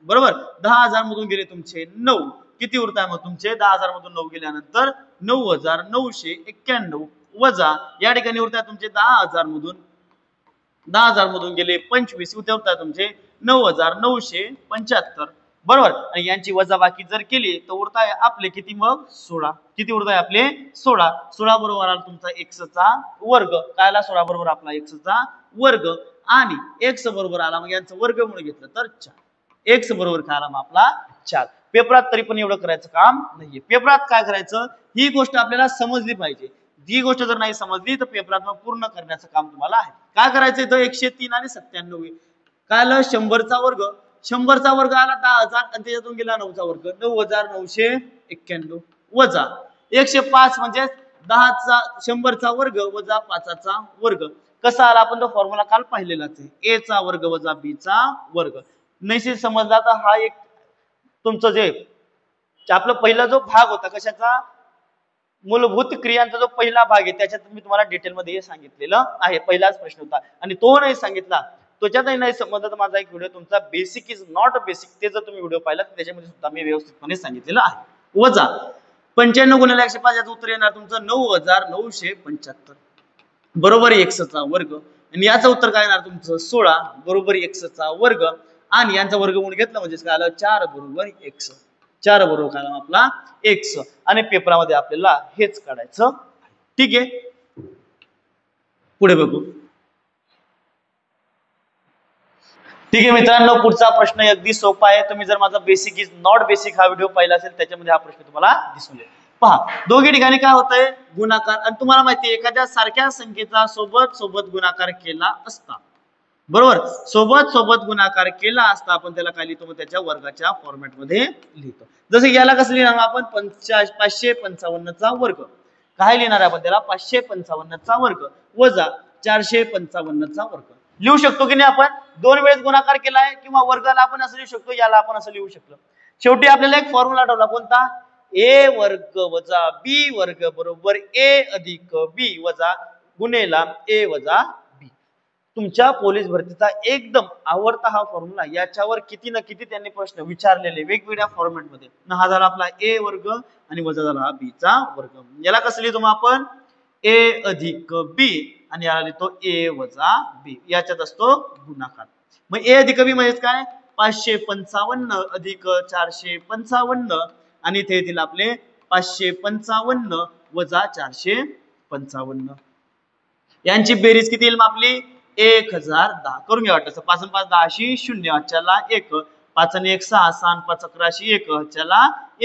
बरोबर 10,000 मधून गेले तुमचे 9. किती उरताय मग तुमचे 10,000 मधून 9 गेल्यानंतर 9,991 वजा या ठिकाणी उरताय तुमचे 10,000 मधून गेले 25. उरताय तुमचे 9,975. बरोबर आणि यांची वजाबाकी जर केली तर उरताय आपले किती मग 16. किती उरताय आपले 16. 16 बरोबर आला तुमचा x चा वर्ग. काय आला 16 बरोबर आपला x चा वर्ग आणि x बरोबर आला मग यांचं वर्गमूळ घेतलं तर 4. x बरोबर काय आला मग आपला 4. पेपरात तरी पण एवढं करायचं काम नाहीये. पेपरात काय करायचं ही गोष्ट आपल्याला समजली पाहिजे. जी गोष्ट जर नाही समजली तर पेपरात मग पूर्ण करण्याचं काम तुम्हाला आहे. काय करायचं इथं 103 आणि 97. काय आलं 100 चा वर्ग. 100 चा वर्ग आला 10,000 आणि त्याच्यातून गेला 9 चा वर्ग 9,991 वजा 105 म्हणजे 100 चा वर्ग वजा 5 चा वर्ग. कसा आला आपण तो फॉर्म्युला काल पाहिलेलाच आहे. a चा वर्ग वजा b चा वर्ग. नैसे समजला तर हा एक तुमचं जे आपला पहिला जो भाग होता कशाचा मूलभूत क्रियांचा जो पहिला भाग आहे त्याच्यात मी तुम्हाला डिटेलमध्ये हे सांगितलेलं आहे. पहिलाच प्रश्न होता आणि तो नाही सांगितला त्याच्यातही नाही समजलं तर माझा एक व्हिडिओ तुमचा बेसिक इज नॉट बेसिक ते जर तुम्ही व्हिडिओ पाहिला तर त्याच्यामध्ये सुद्धा मी व्यवस्थितपणे सांगितलेलं आहे. वजा 95 गुणिले 105 याचं उत्तर येणार तुमचं 9,975 बरोबर x चा वर्ग. आणि याचं उत्तर काय येणार तुमचं 16 बरोबर x चा वर्ग आणि यांचा वर्गमूळ घेतला म्हणजे काय आलं 4 बरोबर x. 4 बरोबर काय आपला x आणि पेपरामध्ये आपल्याला हेच काढायचं. ठीक आहे पुढे बघू. ठीक आहे मित्रांनो पुढचा प्रश्न अगदी सोपा आहे. तुम्ही जर माझा बेसिक इज नॉट बेसिक हा व्हिडिओ पाहिला असेल त्याच्यामध्ये हा प्रश्न तुम्हाला दिसून येईल. पहा दोघी ठिकाणी काय होतंय गुणाकार आणि तुम्हाला माहिती आहे एखाद्या सारख्या संख्येचा सोबत गुणाकार केला असता. बरोबर सोबत गुणाकार केला असता आपण त्याला काय लिहितो मग त्याच्या वर्गाच्या फॉर्मॅटमध्ये लिहितो. जसं याला कसं लिहिणार आपण 555 चा वर्ग. काय लिहिणार आपण त्याला 555 चा वर्ग वजा 455 चा वर्ग. लिहू शकतो की नाही आपण दोन वेळेस गुणाकार केलाय किंवा वर्गाला आपण असं लिहू शकतो याला आपण असं लिहू शकतो. शेवटी आपल्याला एक फॉर्म्युला आठवला कोणता a वर्ग वजा b वर्ग बरोबर a अधिक b वजा गुणेला a वजा b. तुमच्या पोलीस भरतीचा एकदम आवडता हा फॉर्म्युला. याच्यावर किती ना किती त्यांनी प्रश्न विचारलेले वेगवेगळ्या फॉर्मॅटमध्ये. हा झाला आपला a वर्ग आणि वजा झाला हा b चा वर्ग. याला कसं लिहितो मग आपण a अधिक b आणि याला लिहितो a वजा b. याच्यात असतो गुणाकार. मग a अधिक b म्हणजे काय 555 अधिक 455 आणि इथे येतील आपले 555 वजा 455 यांची बेरीज किती येईल मग आपली 1010. करून घ्या वाटतं 5 आणि 5 10 0 अच्याला 1 5 आणि 1 6 6 आणि 5 11 1 अच्याला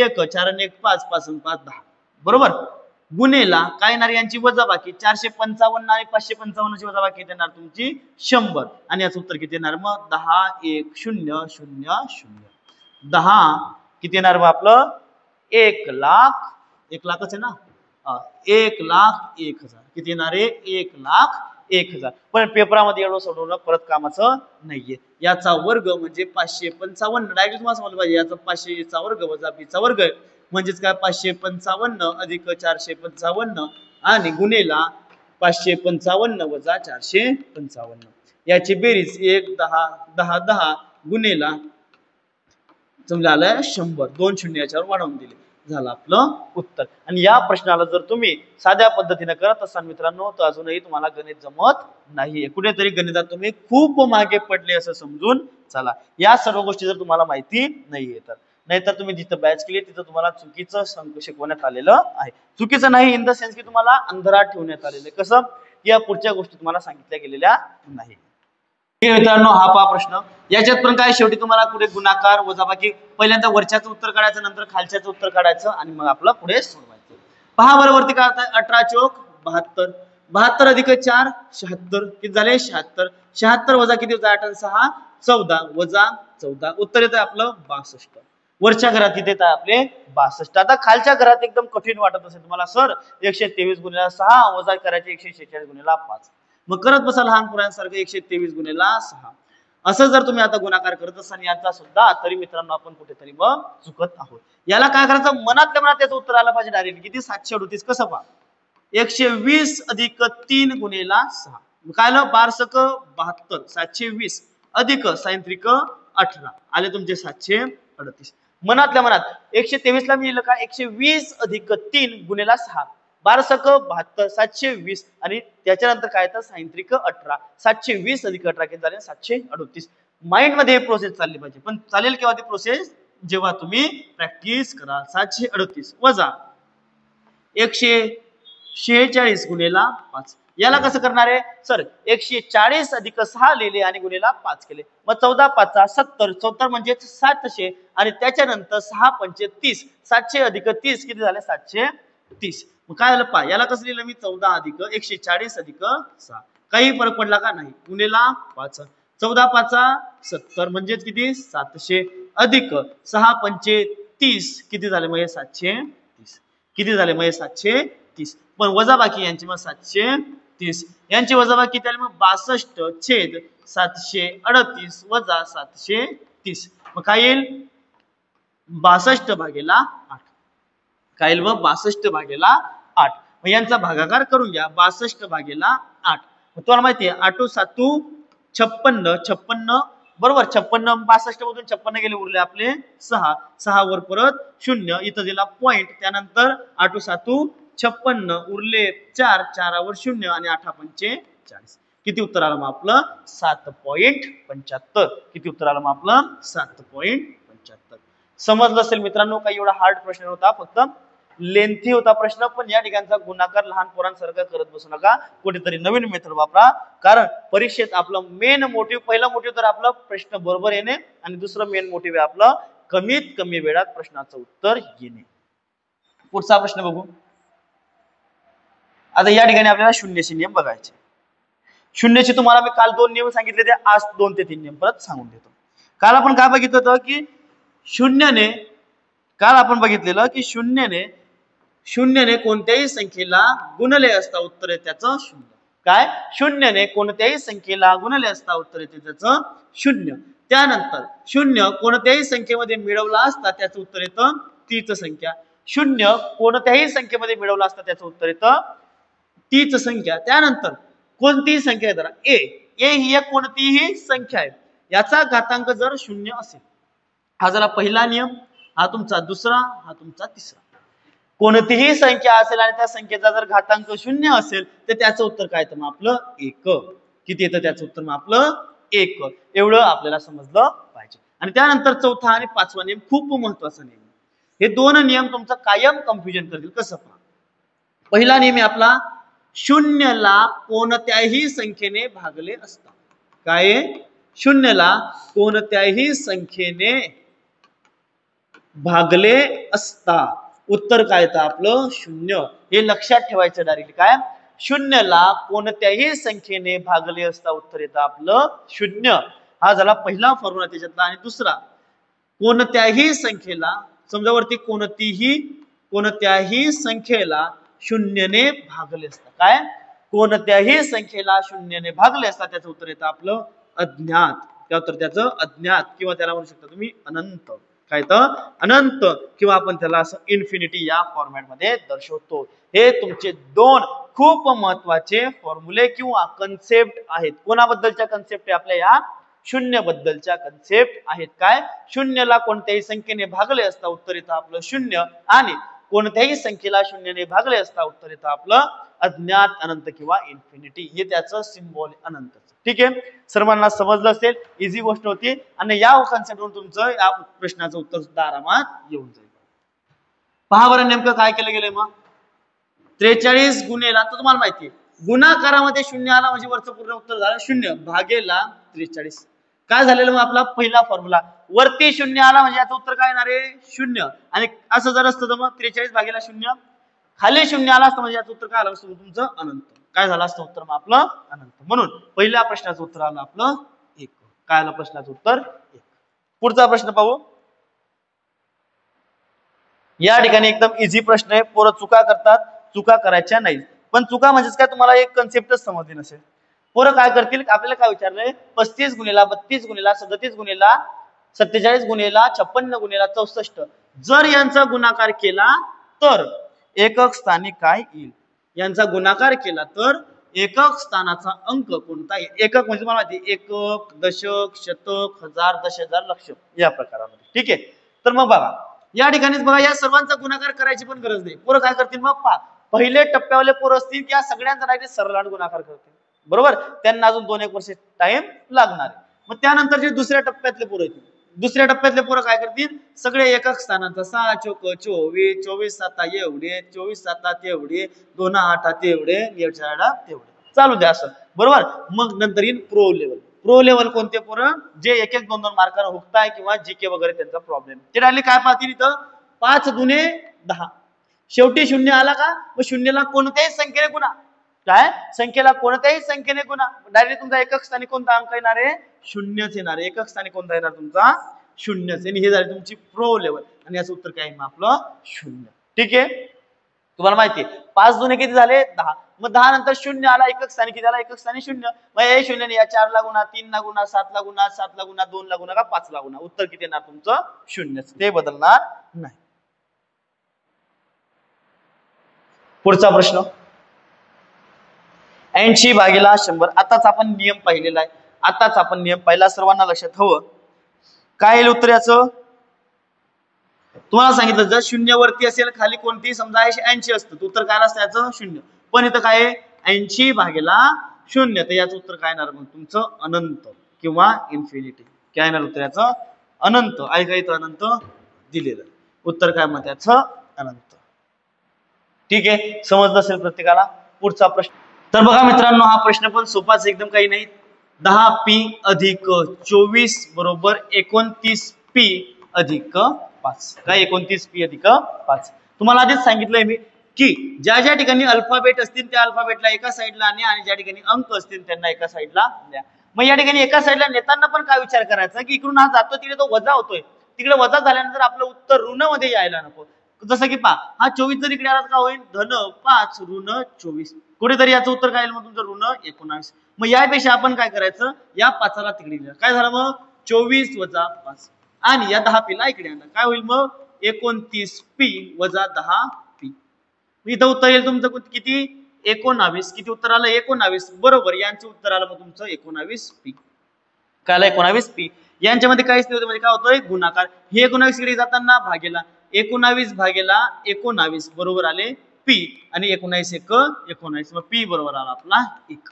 1 4 आणि 1 5 5 आणि 5 10 बरोबर गुणेला काय येणार यांची वजाबाकी 455 आणि 555 ची वजाबाकी येणार तुमची 100 आणि याचं उत्तर किती येणार मग 10 1 0 0 0 10 किती येणार मग आपलं 1 लाख 1 लाखच आहे ना 1,01,000 किती येणार आहे 1,01,000. पण पेपरामध्ये एवढं सोडवणं परत कामाचं नाहीये. याचा वर्ग म्हणजे 555 डायरेक्ट तुम्हाला समजलं पाहिजे याचा 500 चा वर्ग वजा b चा वर्ग म्हणजेच काय 555 अधिक 455 आणि गुणेला 555 वजा 455 याची बेरीज 1 10 10 10 गुणेला झालं 100 2 शून्य याच्यावर वाढवून दिले झालं आपलं उत्तर। आणि या प्रश्नाला जर तुम्ही साध्या पद्धतीने करत असाल मित्रांनो तर अजूनही तुम्हाला गणित जमत नाहीये, कुठेतरी गणितात तुम्ही खूप मागे पडले असं समजून चला। या सर्व गोष्टी जर तुम्हाला माहिती नाहीये तर नाहीतर तुम्ही जिथं बॅच केली तिथं तुम्हाला चुकीचं शिकवण्यात आलेलं आहे। चुकीचं नाही इन द सेन्स की तुम्हाला अंधारात ठेवण्यात आलेलं आहे, कसं या पुढच्या गोष्टी तुम्हाला सांगितल्या गेलेल्या नाही। मित्रांनो हा पहा प्रश्न, याच्यात पण काय शेवटी तुम्हाला पुढे गुणाकार वजाबाकी पहिल्यांदा वरच्याचं उत्तर काढायचं नंतर खालच्याचं उत्तर काढायचं आणि मग आपलं पुढे सोडवायचं। पहा बरं वरती काय होतं 18 चौक 72 72 अधिक 4 76 किती झाले 76 76 वजा किती होतं 8 आणि 6 14 वजा 14 उत्तर येतं आपलं 62। वरच्या घरात इथे येतं आपले 62। आता खालच्या घरात एकदम कठीण वाटत असेल तुम्हाला सर 123 गुणिले 6 वजा करायचे 146 गुणिले 5 मग करत बसा लहान मुलांसारखं 123 गुणिले 6 असं जर तुम्ही आता गुणाकार करत असाल याचा सुद्धा तरी मित्रांनो आपण कुठेतरी मग चुकत आहोत। याला काय करायचं मनातल्या मनात त्याचं उत्तर आलं पाहिजे डायरेक्ट किती 738 कसं पहा 120 अधिक 3 गुणिले 6 काय आलं 12 720 अधिक 18 आले तुमचे 738 मनातल्या मनात 123 ला मी लिहिलं का 120 अधिक 3 गुणिले 6 12 720 आणि त्याच्यानंतर काय येतं 18 720 अधिक 18 किती झाले 738 माइंड मध्ये प्रोसेस चालली पाहिजे पण चालेल केव्हा ती प्रोसेस जेव्हा तुम्ही प्रॅक्टिस कराल। 738 वजा 146 गुणिले 5 याला कसं करणार आहे सर 140 अधिक 6 लिहिले आणि गुणिले 5 केले मग 14 5 70 70 म्हणजे 700 आणि त्याच्यानंतर 6 5 30 700 अधिक 30 किती झाले 730 मग काय झालं पहा याला कसं लिहिलं मी 14 अधिक 140 अधिक 6 काही फरक पडला का नाही गुणिले 5 14 5 70 म्हणजे किती 700 अधिक 6 5 30 किती झाले मग 730 किती झाले मग 730 पण वजाबाकी यांची मग 730 यांची वजाबाकी किती आली मग 62 छेद 738 वजा 730 मग काय येईल 62 भागेला 8 काय येईल मग 62 भागेला 8 मग यांचा भागाकार करून घ्या 62 भागेला 8 मग तुम्हाला माहिती आहे 8 7 56 56 बरोबर 56 62 मधून 56 गेले उरले आपले 6 6 वर परत 0 इथं दिला पॉइंट त्यानंतर 8 7 56 उरले 4 4 वर 0 आणि 8 पंचे 40 किती उत्तर आलं मग आपलं 7.75 किती उत्तर आलं मग आपलं 7.75 समजलं असेल मित्रांनो काही एवढा हार्ड प्रश्न होता फक्त लेंथी होता प्रश्न पण या ठिकाणचा गुणाकार लहान पोरांसारखं करत बसू नका कुठेतरी नवीन मेथड वापरा कारण परीक्षेत आपलं मेन मोटिव्ह पहिला मोटिव्ह तर आपलं प्रश्न बरोबर येणे आणि दुसरं मेन मोटिव्ह आहे आपलं कमीत कमी वेळात प्रश्नाचं उत्तर येणे। पुढचा प्रश्न बघू आता या ठिकाणी आपल्याला शून्याचे नियम बघायचे शून्याचे तुम्हाला मी काल 2 नियम सांगितले ते आज 2 ते 3 नियम परत सांगून देतो। काल आपण काय बघितलं होतं की शून्याने काल आपण बघितलेलं की शून्याने कोणत्याही संख्येला गुणले असता उत्तर येते त्याचं 0 काय शून्याने कोणत्याही संख्येला गुणले असता उत्तर येते त्याचं 0 त्यानंतर 0 कोणत्याही संख्येमध्ये मिळवला असता त्याचं उत्तर येतं तीच संख्या 0 कोणत्याही संख्येमध्ये मिळवला असता त्याचं उत्तर येतं तीच संख्या त्यानंतर कोणतीही संख्या आहे जरा ए ही एक कोणतीही संख्या आहे याचा घातांक जर 0 असेल हा झाला पहिला नियम हा तुमचा दुसरा हा तुमचा तिसरा कोणतीही संख्या असेल आणि त्या संख्येचा जर घातांक 0 असेल तर त्याचं उत्तर काय तर मग आपलं 1 किती येतं त्याचं उत्तर मग आपलं 1 एवढं आपल्याला समजलं पाहिजे। आणि त्यानंतर चौथा आणि पाचवा नियम खूप महत्वाचा नियम हे 2 नियम तुमचं कायम कन्फ्युजन करतील कसं पहा पहिला नियम आहे आपला 0 ला कोणत्याही संख्येने भागले असता काय 0 ला कोणत्याही संख्येने भागले असता उत्तर काय तर आपलं 0 हे लक्षात ठेवायचं डायरेक्ट काय 0 ला कोणत्याही संख्येने भागले असता उत्तर येतं आपलं 0 हा झाला पहिला फॉर्म्युला त्याच्यातला। आणि दुसरा कोणत्याही संख्येला समजा वरती कोणत्याही संख्येला 0 ने भागले असता काय कोणत्याही संख्येला 0 ने भागले असता त्याचं उत्तर येतं आपलं अज्ञात काय उत्तर त्याचं अज्ञात किंवा त्याला म्हणू शकता तुम्ही अनंत काय तर अनंत, किंवा आपण त्याला असं इन्फिनिटी या फॉर्मॅट मध्ये दर्शवतो. हे तुमचे दोन खूप महत्वाचे फॉर्म्युले किंवा कन्सेप्ट आहेत. कोणाबद्दलच्या कन्सेप्ट आहे? आपल्या या शून्य बद्दलच्या कन्सेप्ट आहेत. काय? शून्यला कोणत्याही संख्येने भागले असता उत्तर येतं आपलं शून्य, आणि कोणत्याही संख्येला शून्याने भागले असता उत्तर येतं आपलं अज्ञात, अनंत किंवा इन्फिनिटी. हे त्याचं सिम्बॉल अनंत. ठीक आहे, सर्वांना समजलं असेल, इझी गोष्ट होती, आणि या कन्सेप्टवरून तुमचं या प्रश्नाचं उत्तर सुद्धा आरामात येऊन जाईल. पहा बरं नेमकं काय केलं गेलंय. मग 43 गुणेला, तर तुम्हाला माहिती आहे गुणाकारामध्ये शून्य आला म्हणजे वरचं पूर्ण उत्तर झालं शून्य भागेला 43. काय झालेलं मग आपला पहिला फॉर्म्युला, वरती शून्य आला म्हणजे याचं उत्तर काय येणार आहे शून्य, आणि असं जर असतं तर मग 43 भागेला शून्य, खाली शून्य आला असतं म्हणजे याचं उत्तर काय आलं असतं तुमचं अनंत. काय झालं असतं उत्तर मग आपलं अनंत. म्हणून पहिल्या प्रश्नाचं उत्तर आलं आपलं 1. काय आलं प्रश्नाचं उत्तर 1. पुढचा प्रश्न पाहू. या ठिकाणी एकदम इझी प्रश्न आहे. पोरं चुका करतात, चुका करायच्या नाही. पण चुका म्हणजेच काय तुम्हाला एक कन्सेप्टच समजली नसेल. पोरं काय करतील, आपल्याला काय विचारलंय 35 गुणेला 32 गुणेला 37 गुणेला 47 गुणेला 56 गुणेला 64 जर यांचा गुणाकार केला तर एकक स्थानी काय येईल. यांचा गुणाकार केला तर एकक स्थानाचा अंक कोणता येईल. एकक म्हणजे मला माहिती एकक, दशक, शतक, हजार, 10,000, लक्ष या प्रकारामध्ये. ठीक आहे, तर मग बघा या ठिकाणीच बघा या सर्वांचा गुणाकार करायची पण गरज नाही. पोरं काय करतील मग पहिले टप्प्यावाले पोरं असतील त्या सगळ्यांचा डायरेक्ट सरळ गुणाकार करतील. बरोबर, त्यांना अजून 2-1 वर्ष टाइम लागणार आहे. मग त्यानंतर जे दुसऱ्या टप्प्यातले पोरं येतील, दुसऱ्या टप्प्यातले पोरं काय करतील, सगळे एकक स्थानांचा 6 चोक 24, 24 साता एवढे, 24 सातात एवढे, 2 8 एवढे, 8 तेवढे, चालू द्या असं. बरोबर, मग नंतर येईल प्रो लेवल. प्रो लेवल कोणते पोरं, जे 1-1 2-2 मार्काने हुकताय किंवा जीके वगैरे त्यांचा प्रॉब्लेम, ते डायरेक्ट काय पाहतील इथं 5 दुने 10, शेवटी शून्य आला का मग शून्याला कोणत्याही संख्येने गुणा. काय संख्येला कोणत्याही संख्येने गुणा, डायरेक्ट तुमचा एकक स्थानी कोणता अंक येणार आहे शून्यच येणार आहे. एकक स्थानी कोणता येणार तुमचा शून्यच. आणि हे झाली तुमची प्रो लेवल, आणि याचं उत्तर काय मग आपलं शून्य. ठीक आहे, तुम्हाला माहिती आहे 5 दुने किती झाले 10, मग 10 नंतर शून्य आला, एकक स्थानी किती आला एकक स्थानी शून्य, मग हे शून्य या 4 ला गुणा, 3 ला गुणा, 7 ला गुणा, 7 ला गुणा, 2 ला गुणा का 5 ला गुणा, उत्तर किती येणार तुमचं शून्यच, ते बदलणार नाही. पुढचा प्रश्न 80 भागीला 100. आताच आपण नियम पाहिलेला आहे, आताच आपण नियम पाहिला, सर्वांना लक्षात हवं. काय येईल उत्तर याचं, तुम्हाला सांगितलं जर शून्य वरती असेल खाली कोणती समजा 80 असतं तर उत्तर काय असतं याचं शून्य, पण इथं काय आहे 80 भागीला 0, तर याचं उत्तर काय येणार मग तुमचं अनंत किंवा इन्फिनिटी. काय येणार उत्तर याचं अनंत. ऐका इथं अनंत दिलेलं, उत्तर काय मग त्याचं अनंत. ठीक आहे, समजलं असेल प्रत्येकाला. पुढचा प्रश्न, तर बघा मित्रांनो हा प्रश्न पण सोपाच एकदम, काही नाही. 10p अधिक 24 बरोबर 29p अधिक 5. काय 29p अधिक 5. तुम्हाला आधीच सांगितलंय मी की ज्या ज्या ठिकाणी अल्फाबेट असतील त्या अल्फाबेटला एका साईडला आणि ज्या ठिकाणी अंक असतील त्यांना एका साईडला द्या. मग या ठिकाणी एका साईडला नेताना पण काय विचार करायचा की इकडून हा जातो तिकडे तो वजा होतोय, तिकडे वजा झाल्यानंतर आपलं उत्तर ऋण मध्ये यायला नको. जसं की पहा हा 24 जर इकडे आला का होईल धन 5 ऋण 24, कुठेतरी याचं उत्तर काय येईल मग तुमचं ऋण 19. मग यापेक्षा आपण काय करायचं या 5ला तिकडे लिहिलं, काय झालं मग 24 वजा 5, आणि या 10p ला इकडे आणलं, काय होईल मग 29p वजा 10p. इथं उत्तर येईल तुमचं किती 19. किती उत्तर आलं 19 बरोबर, यांचं उत्तर आलं मग तुमचं 19p. काय आलं 19p. यांच्यामध्ये काहीच नाही होतं म्हणजे काय होतोय गुणाकार. हे 19 इकडे जाताना भागेला 19 भागेला 19 बरोबर आले p, आणि 19 1 19, मग p बरोबर आला आपला 1.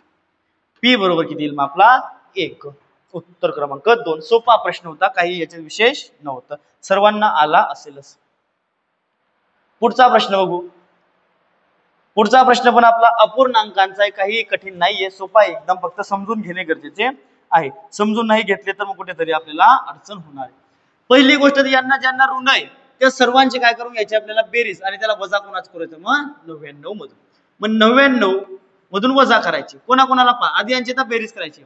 p बरोबर किती येईल मग आपला 1. उत्तर क्रमांक 2. सोपा प्रश्न होता, काही याचे विशेष नव्हतं, सर्वांना आला असेलच. पुढचा प्रश्न बघू. पुढचा प्रश्न पण आपला अपूर्णांकांचा आहे, काही कठीण नाहीये, सोपा आहे एकदम, फक्त समजून घेणे गरजेचे आहे. समजून नाही घेतले तर मग कुठेतरी आपल्याला अडचण होणार आहे. पहिली गोष्ट यांना ज्यांना ऋण आहे त्या सर्वांचे काय करून घ्यायचे आपल्याला बेरीज, आणि त्याला वजा कोणाच करायचं मग 99 मधून. मग 99 मधून वजा करायची कोणाकोणाला पहा, आधी यांची तर बेरीज करायची.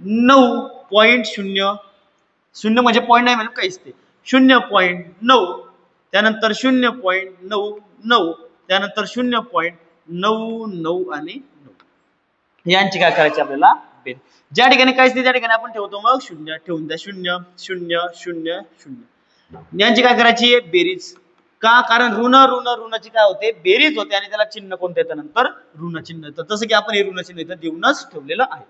9.0 0 म्हणजे पॉईंट नाही म्हणजे काहीच, ते 0.9, त्यानंतर 0.99, त्यानंतर 0.99 आणि 9 यांची काय करायची आपल्याला बेरीज. ज्या ठिकाणी काहीच नाही त्या ठिकाणी आपण ठेवतो मग शून्य ठेवून द्या. शून्य शून्य शून्य शून्य. यांची काय करायची बेरीज. का? कारण ऋण ऋण ऋणाची काय होते बेरीज होते आणि त्याला चिन्ह कोणतं येतं नंतर ऋण चिन्ह येतं. जसं की आपण हे ऋण चिन्ह इथं देऊनच ठेवलेलं आहे.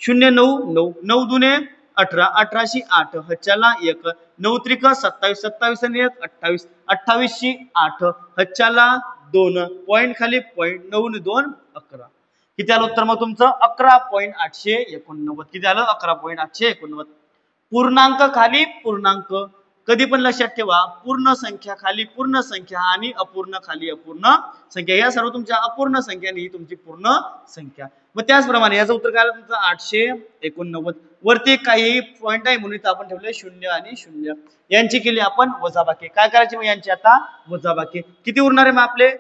0 9 9 9 दुने 18 18शी 8 हच्याला 1 9 त्रिक 27 27 आणि 1 28 28शी 8 हच्याला 2 पॉईंट खाली पॉईंट 9 ने 2 11. किती आलं उत्तर मग तुमचं 11.889. किती आलं 11.889. पूर्णांक खाली पूर्णांक. कधी पण लक्षात ठेवा पूर्ण संख्या खाली पूर्ण संख्या आणि अपूर्ण खाली अपूर्ण संख्या. या सर्व तुमच्या अपूर्ण संख्या आणि ही तुमची पूर्ण संख्या. मग त्याचप्रमाणे याचं उत्तर काय आलं तुमचं 889. वरती काही पॉईंट आहे म्हणून आपण ठेवले 0 आणि 0. यांची केली आपण वजाबाकी. काय करायची मग यांची आता वजाबाकी. किती उरणार आहे मग आपले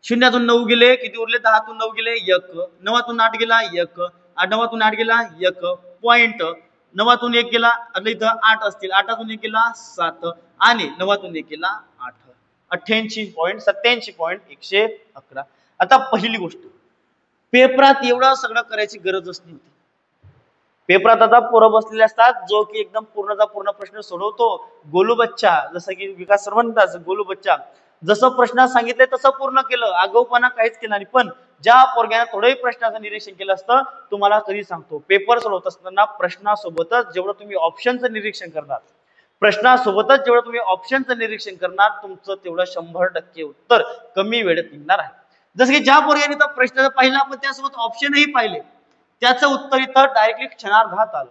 0तून 9 गेले किती उरले 10तून 9 गेले 1 9तून 8 गेला 1 9तून 8 गेला 1 पॉईंट 9तून 1 गेला आता इथं 8 असतील 8तून 1 गेला 7 आणि 9तून 1 गेला 8 88.111. आता पहिली गोष्ट पेपरात एवढं सगळं करायची गरजच नाही. पेपरात आता पोरं बसलेले असतात जो की एकदम पूर्णचा पूर्ण प्रश्न सोडवतो. गोलू बच्चा जसं की विकास सर म्हणतात गोलू बच्चा जसं प्रश्न सांगितले तसं पूर्ण केलं आगाऊपणा काहीच केला नाही. पण ज्या पोरग्याने थोडंही प्रश्नाचं निरीक्षण केलं असतं तुम्हाला कधी सांगतो पेपर सोडवत असताना प्रश्नासोबतच जेवढं तुम्ही ऑप्शनचं निरीक्षण करणार प्रश्नासोबतच जेवढं तुम्ही ऑप्शनचं निरीक्षण करणार तुमचं तेवढं 100% उत्तर कमी वेळेत निघणार आहे. जसं की ज्या पोरग्याने तर प्रश्न पाहिला पण त्यासोबत ऑप्शनही पाहिले त्याचं उत्तर इथं डायरेक्टली क्षणार्धात आलं.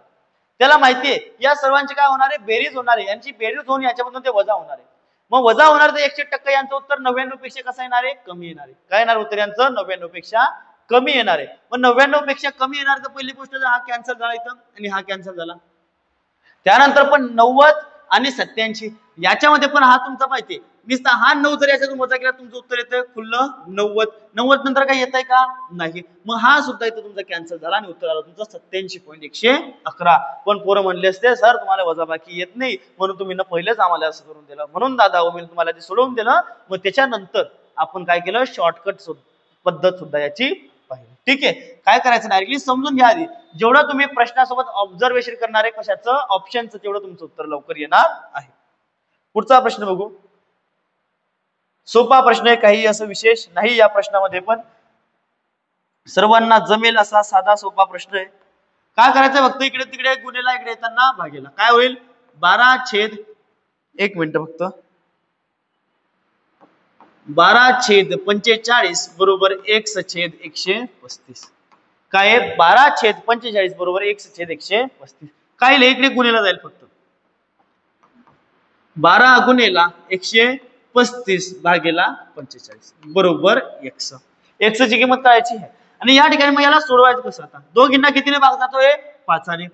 त्याला माहितीये या सर्वांची काय होणार आहे बेरीज होणार आहे. यांची बेरीज होऊन याच्यामधून ते वजा होणार आहे. मग वजा होणार तर 100% यांचं उत्तर 99 पेक्षा कसं येणार आहे कमी येणार आहे. काय येणार उत्तर यांचं 99 पेक्षा कमी येणार आहे. मग 99 पेक्षा कमी येणार तर पहिली गोष्ट हा कॅन्सल झाला इथं आणि हा कॅन्सल झाला. त्यानंतर पण 90 आणि 87 याच्यामध्ये पण हा तुमचा माहितीये नुसता हा 9 जर याच्यातून वजा केला तुमचं उत्तर येतं खुल्लं 90. 90 नंतर काही येत आहे का नाही. मग हा सुद्धा इथं तुमचा कॅन्सल झाला आणि उत्तर आलं तुमचं 87.111. पण पोरं म्हणले असते सर तुम्हाला वजाबाकी येत नाही म्हणून तुम्ही ना पहिलेच आम्हाला असं करून दिलं म्हणून दादा मी तुम्हाला ते सोडवून दिलं. मग त्याच्यानंतर आपण काय केलं शॉर्टकट पद्धत सुद्धा याची पाहिली. ठीक आहे काय करायचं डायरेक्टली समजून घ्या आधी. जेवढं तुम्ही प्रश्नासोबत ऑब्झर्वेशन करणार आहे कशाचं ऑप्शनचं तेवढं तुमचं उत्तर लवकर येणार आहे. पुढचा प्रश्न बघू. सोपा प्रश्न आहे काही असं विशेष नाही या प्रश्नामध्ये पण सर्वांना जमेल असा साधा सोपा प्रश्न आहे. काय करायचं फक्त इकडे तिकडे गुन्हेला इकडे येताना भागेला काय होईल 12/1 मिनिट फक्त 12/45 बरोबर x/135. काय आहे 12/45 बरोबर x/135. काय इकडे गुन्हेला जाईल फक्त 12 गुणेला 135 भागेला 45 बरोबर x. x ची किंमत काढायची आहे आणि या ठिकाणी मग याला सोडवायचं कसं आता दोघींना कितीने भाग जातोय 5 ने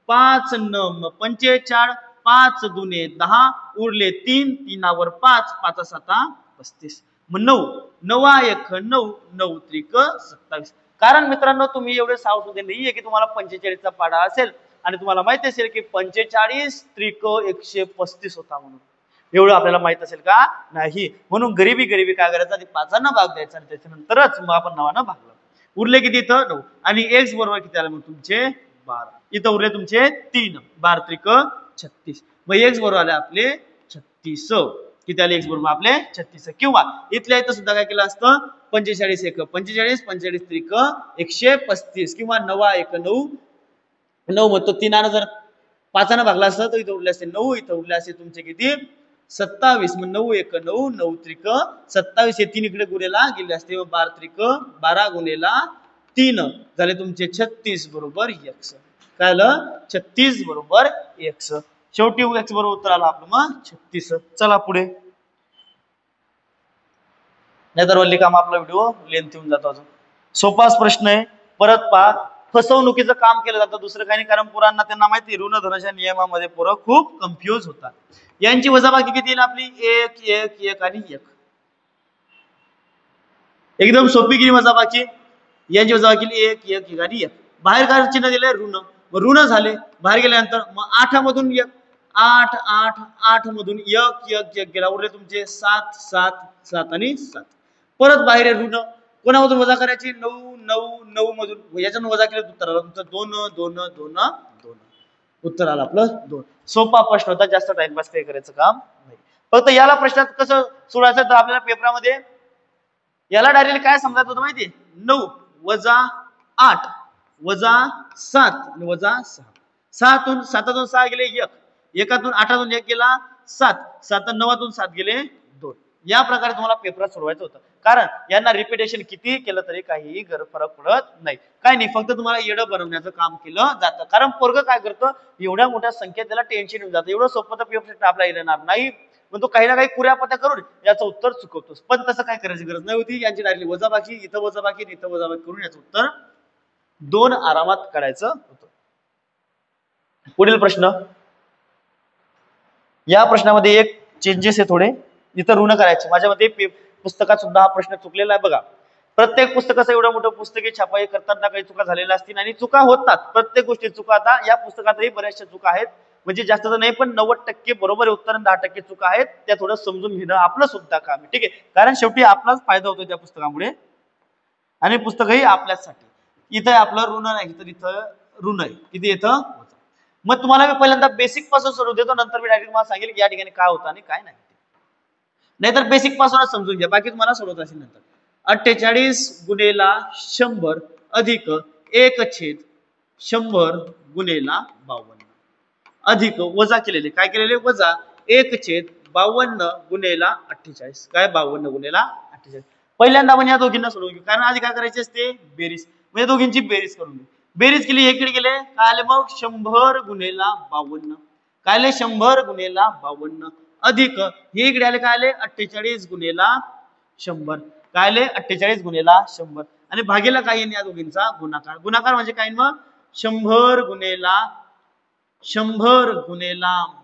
5 9 45 5 दुने 10 उरले 3 3 5 5 7 35. मग 9 9 1 9 9 त्रिक 27. कारण मित्रांनो तुम्ही एवढे सावध नाहीये की तुम्हाला 45 चा पाढा असेल आणि तुम्हाला माहिती असेल की 45 त्रिक 135 होता म्हणून एवढं आपल्याला माहित असेल का नाही. म्हणून गरिबी काय करायचं आधी 5 भाग द्यायचा आणि त्याच्यानंतरच मग आपण 9 भागलं. उरले किती इथं 9 आणि x बरोबर किती आलं मग तुमचे 12. इथं उरले तुमचे 3 12 त्रिक 36. मग x बरोबर आले आपले 36. किती आले x बरोबर आपले 36. किंवा इथल्या इथं सुद्धा काय केलं असतं 45 1 45 45 त्रिक 135 किंवा 9 1 9 9 मग तो 3 जर 5 भागला असतं तर इथं उरले असते 9 इथं उरले असते तुमचे किती 27. मग 9 1 9 9 त्रिक 27 हे 3 इकडे गुणेला गेले असते 12 त्रिक 12 गुणेला 3 झाले तुमचे 36 बरोबर x. काय आलं 36 बरोबर x. शेवटी x बरोबर उत्तर आलं आपलं मग 36. चला पुढे नाहीतर वल्ली काम आपला व्हिडिओ लेंथ येऊन जातो. अजून सोपाच प्रश्न आहे परत पहा. फसवणुकीचं काम केलं जातं दुसरं काही नाही कारण पुरांना त्यांना माहिती ऋण धनाच्या नियमामध्ये पोरं खूप कन्फ्युज होतात. यांची वजाबाकी किती येईल आपली 1 1 1 आणि 1. एकदम सोपी गेली वजाबाकी. यांची वजाबाकी 1 1 1 आणि 1. बाहेर काय चिन्ह दिलंय ऋण मग ऋण झाले बाहेर गेल्यानंतर मग 8 मधून 1 8 8 8 मधून 1 1 1 गेला उरले तुमचे 7 7 7 आणि 7. परत बाहेर ऋण कोणामधून वजा करायची 9 9 9 मधून याच्यातून वजा केलं उत्तर आलं तुमचं 2 2 2 2 उत्तर आलं आपलं 2. सोपा प्रश्न होता, जास्त टाइमपास काही करायचं काम नाही. फक्त याला प्रश्नात कसं सोडायचं तर आपल्याला पेपरामध्ये याला डायरेक्टली काय समजायचं होतं माहिती 9 वजा 8 वजा 7 आणि वजा 6. 7तून 6 गेले 1, 1तून 8तून 1 गेला 7, 7 9तून 7 गेले 2. या प्रकारे तुम्हाला पेपरात सोडवायचं होतं. कारण यांना रिपिटेशन किती केलं तरी काही फरक पडत नाही, काय नाही, फक्त तुम्हाला येडं बनवण्याचं काम केलं जातं. कारण पोरग काय करतं, एवढ्या मोठ्या संख्येत त्याला टेन्शन येऊन जातं. एवढं सोपं तर पेपर आपला येणार नाही, पण तो काही ना काही कुऱ्यापत्या करून याचं उत्तर चुकवतोस. पण तसं काय करायची गरज नाही होती. यांची डायरेक्टली वजाबाकी, इथं वजाबाकी, इथं वजाबाकी करून याचं उत्तर 2 आरामात काढायचं होतं. पुढील प्रश्न, या प्रश्नामध्ये एक चेंजेस आहे थोडे, इथं ऋण करायचे. माझ्या मते पुस्तकात सुद्धा हा प्रश्न चुकलेला आहे. बघा, प्रत्येक पुस्तकाचं एवढं मोठं पुस्तकी छापाई करताना काही चुका झालेल्या असतील आणि चुका होतात, प्रत्येक गोष्टी चुका. आता या पुस्तकातही बऱ्याचशा चुका आहेत, म्हणजे जास्त तर नाही पण 90% बरोबर उत्तर 10% चुका आहेत. त्या थोडं समजून घेणं आपलं सुद्धा काम आहे, ठीक आहे. कारण शेवटी आपलाच फायदा होतो त्या पुस्तकामुळे आणि पुस्तकही आपल्यासाठी. इथं आपलं ऋण नाही तर इथं ऋण आहे, किती येतं. मग तुम्हाला मी पहिल्यांदा बेसिक पासून सुरू देतो, नंतर मी डायरेक्ट मला सांगेल की या ठिकाणी काय होतं आणि काय नाही. नाहीतर बेसिक पासूनच समजून घ्या, बाकी तुम्हाला सोडवत असेल नंतर. 48 गुणेला 100 अधिक 1/100 गुणेला 52 अधिक वजा केलेले, काय केलेले वजा 1/52 गुणेला 48, काय 52 गुणेला 48. पहिल्यांदा आपण या दोघींना सोडवून घेऊ, कारण आधी काय करायचे असते बेरीज, म्हणजे दोघींची बेरीज करून घेऊ. बेरीज केली, इकडे गेले, काय आले मग 100 गुणेला 52, काय आले 100 गुणेला 52 अधिक हे इकडे आले, काय आले 48 गुणेला 100, काय आले 48 गुणेला 100 आणि भागेला काय येईल या दोघींचा गुणाकार. गुणाकार म्हणजे काय मग 100 गुणेला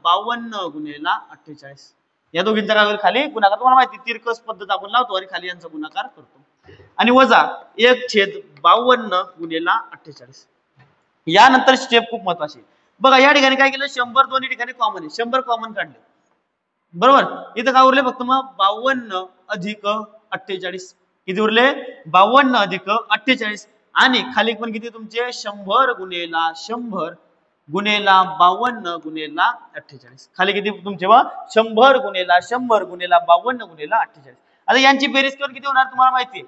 52 गुणेला 48. या दोघींचा काय खाली गुणाकार. तुम्हाला माहिती तिरकस पद्धत आपण लावतो आणि खाली यांचा गुणाकार करतो आणि वजा 1/52 गुणेला 48. यानंतर स्टेप खूप महत्वाची. बघा या ठिकाणी काय केलं 100 दोन्ही ठिकाणी कॉमन आहे, 100 कॉमन काढले, बरोबर. इथं काय उरले फक्त मग 52 अधिक 48, किती उरले 52 अधिक 48 आणि खाली पण किती तुमचे 100 गुणेला 100 गुणेला 52 गुणेला 48, खाली किती तुमचे 100 गुणेला 100 गुणेला 52 गुणेला 48. आता यांची बेरीज करून किती होणार तुम्हाला माहिती आहे,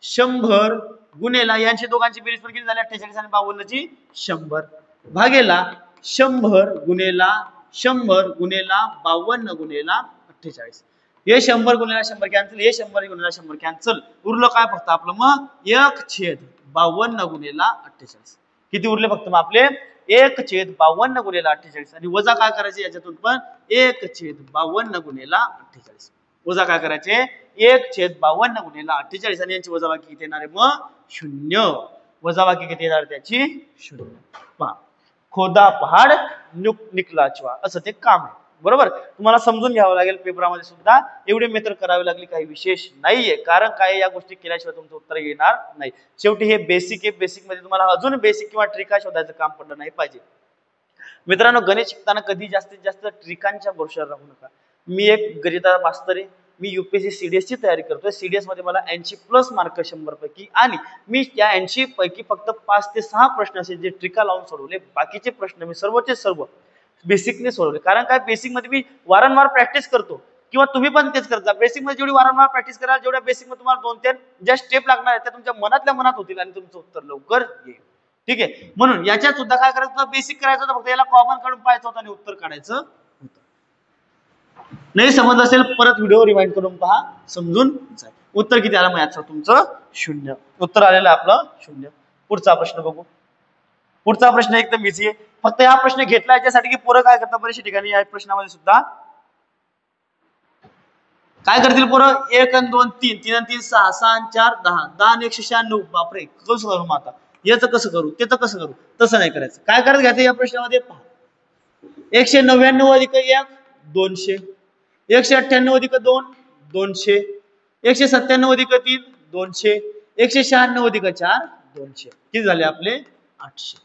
100 गुणेला यांची दोघांची बेरीज पण किती झाली 48 आणि 52 ची 100 भागेला 100 गुणेला 100 गुणेला 52 गुणेला 48. हे 100 गुणेला 100 कॅन्सल, हे 100 गुणेला 100 कॅन्सल, उरलं काय फक्त आपलं मग 1/52 गुणेला 48. किती उरले फक्त मग आपले 1/52 गुणेला 48 आणि वजा काय करायचे याच्यातून पण 1/52 गुणेला 48. वजा काय करायचे 1/52 गुणेला 48 आणि यांची वजाबाकी किती येणार आहे मग 0. वजाबाकी किती येणार त्याची 0. पहा, खोदा पहाड निकला चुहा, असं ते काम आहे, बरोबर. तुम्हाला समजून घ्यावं लागेल पेपरामध्ये सुद्धा. एवढे मेथड करावी लागली काही विशेष नाहीये, कारण काय या गोष्टी केल्याशिवाय तुमचं उत्तर येणार नाही. शेवटी हे बेसिक आहे, बेसिक मध्ये तुम्हाला अजून बेसिक किंवा ट्रिका शोधायचं काम पडलं नाही पाहिजे. मित्रांनो, गणित शिकताना कधी जास्तीत जास्त ट्रिकांच्या भरोश्यावर राहू नका. मी एक गणिता मास्तर आहे, मी UPSC CDS ची तयारी करतोय. CDS मध्ये मला 80+ मार्क 100 पैकी आणि मी त्या 80 पैकी फक्त 5 ते 6 प्रश्न असे जे ट्रिका लावून सोडवले, बाकीचे प्रश्न मी सर्वचे सर्व बेसिकने सोडवले. कारण काय बेसिक मध्ये मी वारंवार प्रॅक्टिस करतो, किंवा तुम्ही पण तेच करता. बेसिक मध्ये जेवढी वारंवार प्रॅक्टिस कराल, जेवढ्या बेसिक मध्ये तुम्हाला 2-3 ज्या स्टेप लागणार आहेत त्या तुमच्या मनातल्या मनात होतील आणि तुमचं उत्तर लवकर येईल, ठीक आहे. म्हणून याच्यात सुद्धा काय करायचं होतं, बेसिक करायचं होतं, फक्त याला कॉमन काढून पाहायचं होतं आणि उत्तर काढायचं होतं. नाही समजलं असेल परत व्हिडिओ रिवाइंड करून पहा, समजून जाईल. उत्तर किती आलं याचं तुमचं 0. उत्तर आलेलं आपलं 0. पुढचा प्रश्न बघू. पुढचा प्रश्न एकदम इझी आहे, फक्त हा प्रश्न घेतला याच्यासाठी की पोरं काय करतात बरेचशा ठिकाणी या प्रश्नामध्ये सुद्धा काय करतील पोरं 1 आणि 2 3 3 आणि 3 6 6 आणि 4 10 10 आणि 196. बापरे, कसं करू मग आता, याचं कसं करू त्याचं कसं करू, तसं नाही करायचं. काय करत घ्यायचं या प्रश्नामध्ये पहा, 199 अधिक 1 200, 198 अधिक 2 200, 197 अधिक 3 200, 196 अधिक 4 200, किती झाले आपले 800.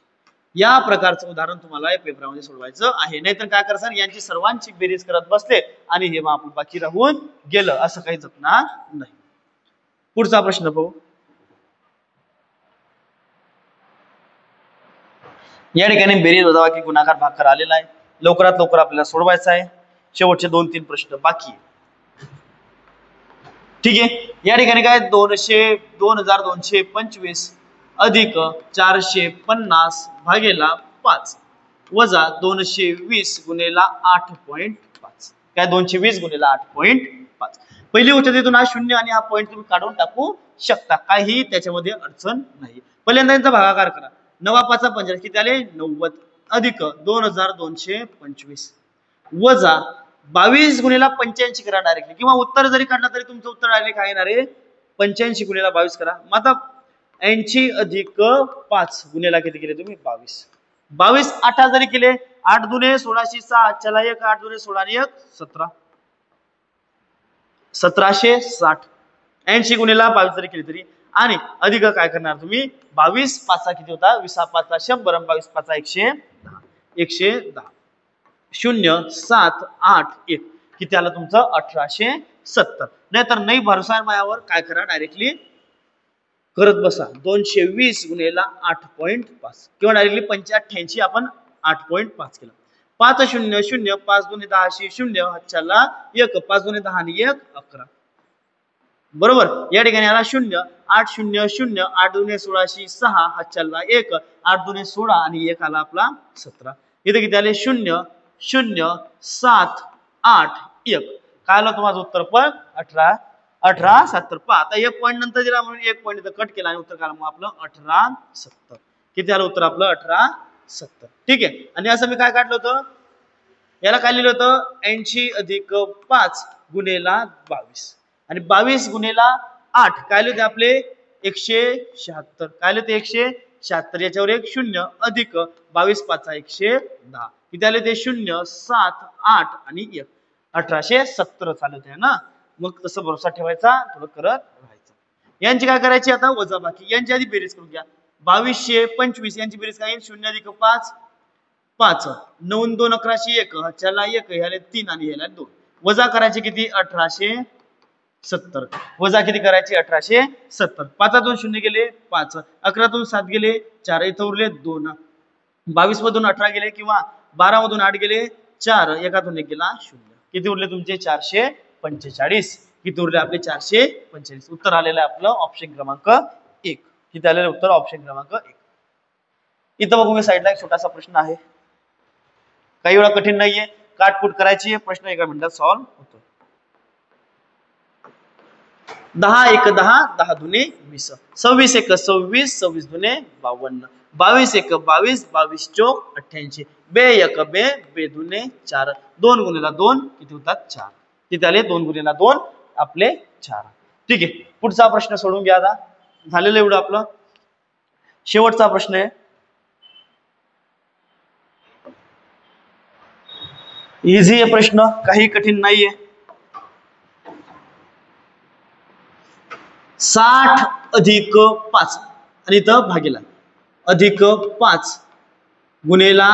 या प्रकारचं उदाहरण तुम्हाला या पेपरामध्ये सोडवायचं आहे. नाहीतर काय करणार यांची सर्वांची बेरीज करत बसले आणि हे मग आपण बाकी राहून गेलं, असं काही जपणार नाही. पुढचा प्रश्न पाहू. या ठिकाणी बेरीज वजाबाकी गुणाकार भागाकार आलेला आहे. लवकरात लवकर आपल्याला सोडवायचा आहे. शेवटचे 2-3 प्रश्न बाकी आहे. ठीक आहे. या ठिकाणी काय 2225 अधिक 450 भागेला 5 वजा 220 गुणेला 8.5. काय 220 गुणेला 8.5. पहिली गोष्ट तिथून हा शून्य आणि हा पॉईंट तुम्ही काढून टाकू शकता, काही त्याच्यामध्ये अडचण नाही. पहिल्यांदा यांचा भागाकार करा. 9×5=45 किती आले 90 अधिक 2225 वजा 22 गुणेला 85 करा डायरेक्टली, किंवा उत्तर जरी काढला तरी तुमचं उत्तर डायरेक्ट काय येणार आहे 85 गुणेला 22 करा. मग आता 80 अधिक 5 गुणेला किती केले तुम्ही 22. 22 8 जरी केले 8 दुने 16 6 चला 1 8 दुने 16 आणि 1 17 1760. 80 गुणेला 22 जरी केली तरी, आणि अधिक काय करणार तुम्ही 22 5 किती होता 20 5 100 22 5 110 110 0 7 8 1 किती आलं तुमचं 1870. नाहीतर नाही भरोसा मायावर काय करा डायरेक्टली करत बसा. 220 गुणेला 8.5 किंवा डायरेक्टली 85 आपण 8.5 केलं. 5 0 0 5 2 10 0 चला 1 5 2 10 आणि 1 11 बरोबर. या ठिकाणी आला 0 8 0 0 8 2 16 6 हा चला 1 8 2 16 आणि 1 आला आपला 17. इथे किती आले 0 0 7 8 1 काय आलं तुम्हाला उत्तर पण 1870. पहा आता 1 पॉईंट नंतर दिला म्हणून 1 पॉईंट इथं कट केला आणि उत्तर काय मग आपलं 1870. किती आलं उत्तर आपलं 1870. ठीक आहे. आणि असं मी काय काढलं होतं याला काय लिहिलं होतं 80 अधिक 5 गुणेला 22 आणि 22 गुणेला 8 काय लिहिले आपले 176. काय लिहिले 176. याच्यावर एक 0 अधिक 22 5 110 किती आले ते 0 7 8 आणि 1 1870 चालत आहे ना. मग तसं भरोसा ठेवायचा, थोडं करत राहायचं. यांची काय करायची आता वजाबाकी. यांची आधी बेरीज करून घ्या. 2225 यांची बेरीज काय 0 अधिक 5 5 9 2 11 1 चला 1 ह्याला 3 आणि ह्याला 2 वजा करायचे किती 1870. वजा किती करायची 1870. 5 2 0 गेले 5 11 2 7 गेले 4 इथं उरले 2 22 मधून 18 गेले किंवा 12 मधून 8 गेले 4 एकातून 1 गेला 0 किती उरले तुमचे 445. किती उरले आपले 445. उत्तर आलेलं आहे आपलं ऑप्शन क्रमांक 1. किती आलेलं उत्तर ऑप्शन क्रमांक 1. इथं बघू मी साईडला एक छोटासा प्रश्न आहे, काही एवढा कठीण नाहीये, काटकुट करायची प्रश्न एका मिनिटात सॉल्व्ह होतो. 10 1 10 10 दुने 20 26 1 26 26 दुने 52 22 1 22 22 चौक 88 बे 1 बे बे दुने 4 2 गुणिला 2 किती होतात 4. किती आले 2 गुणिला 2 आपले 4. ठीक आहे. पुढचा प्रश्न सोडून घ्या. आता झालेलं एवढं आपलं. शेवटचा प्रश्न आहे, इझी आहे प्रश्न, काही कठीण नाहीये. 60 अधिक 5 आणि इथं भागीला अधिक 5 गुणेला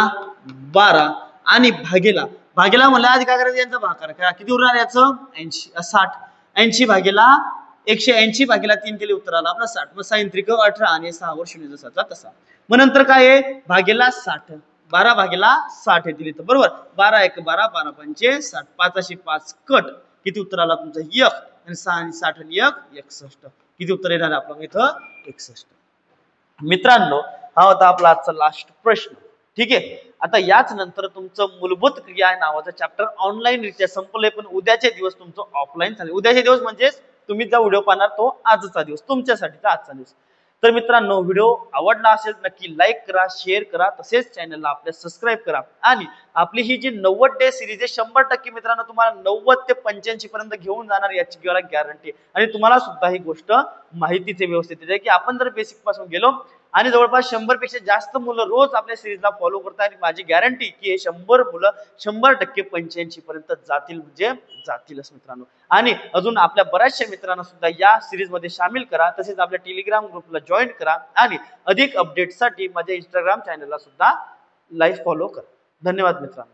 12 आणि भागेला म्हणलं आधी काय करायचं यांचा भागाकार करा. किती उरणार याचं 80 60 80 भागेला 180 भागेला 3 केले उत्तर आला आपला 60. मग 6 त्रिक 18 आणि 6 वर 0 जसा तसा. मग नंतर काय आहे भागेला 60 12 भागेला 60 येतील इथं बरोबर. 12 1 12 12 5 60 5 5 कट किती उत्तर आला तुमचं 1 आणि 6 आणि 60 आणि 1 61. किती उत्तर येणार आपलं इथं 61. मित्रांनो हा होता आपला आजचा लास्ट प्रश्न. ठीक आहे. आता याच नंतर तुमचं मूलभूत क्रिया नावाचं चॅप्टर ऑनलाईन रित्या संपलंय, पण उद्याचे दिवस तुमचं ऑफलाईन झाले. उद्याचे दिवस म्हणजे तुम्ही जो व्हिडिओ पाहणार तो आजचा दिवस, तुमच्यासाठीचा आजचा दिवस. तर मित्रांनो व्हिडिओ आवडला असेल नक्की लाईक करा, शेअर करा, तसेच चॅनलला आपल्या सबस्क्राईब करा. आणि आपली ही जी 90 डे सिरीज आहे 100% मित्रांनो तुम्हाला 90 ते 85 पर्यंत घेऊन जाणार याची मला गॅरंटी. आणि तुम्हाला सुद्धा ही गोष्ट माहितीचे व्यवस्थित आहे की आपण जर बेसिक पासून गेलो आणि जवळपास 100 पेक्षा जास्त मुलं रोज आपल्या सिरीजला फॉलो करतात आणि माझी गॅरंटी की हे 100 मुलं 100% 85 पर्यंत जातील म्हणजे जातीलच मित्रांनो. आणि अजून आपल्या बऱ्याचशा मित्रांना सुद्धा या सिरीज मध्ये सामील करा, तसेच आपल्या टेलिग्राम ग्रुपला जॉईन करा आणि अधिक अपडेटसाठी माझ्या इंस्टाग्राम चॅनलला सुद्धा लाईव्ह फॉलो करा. धन्यवाद मित्रांनो.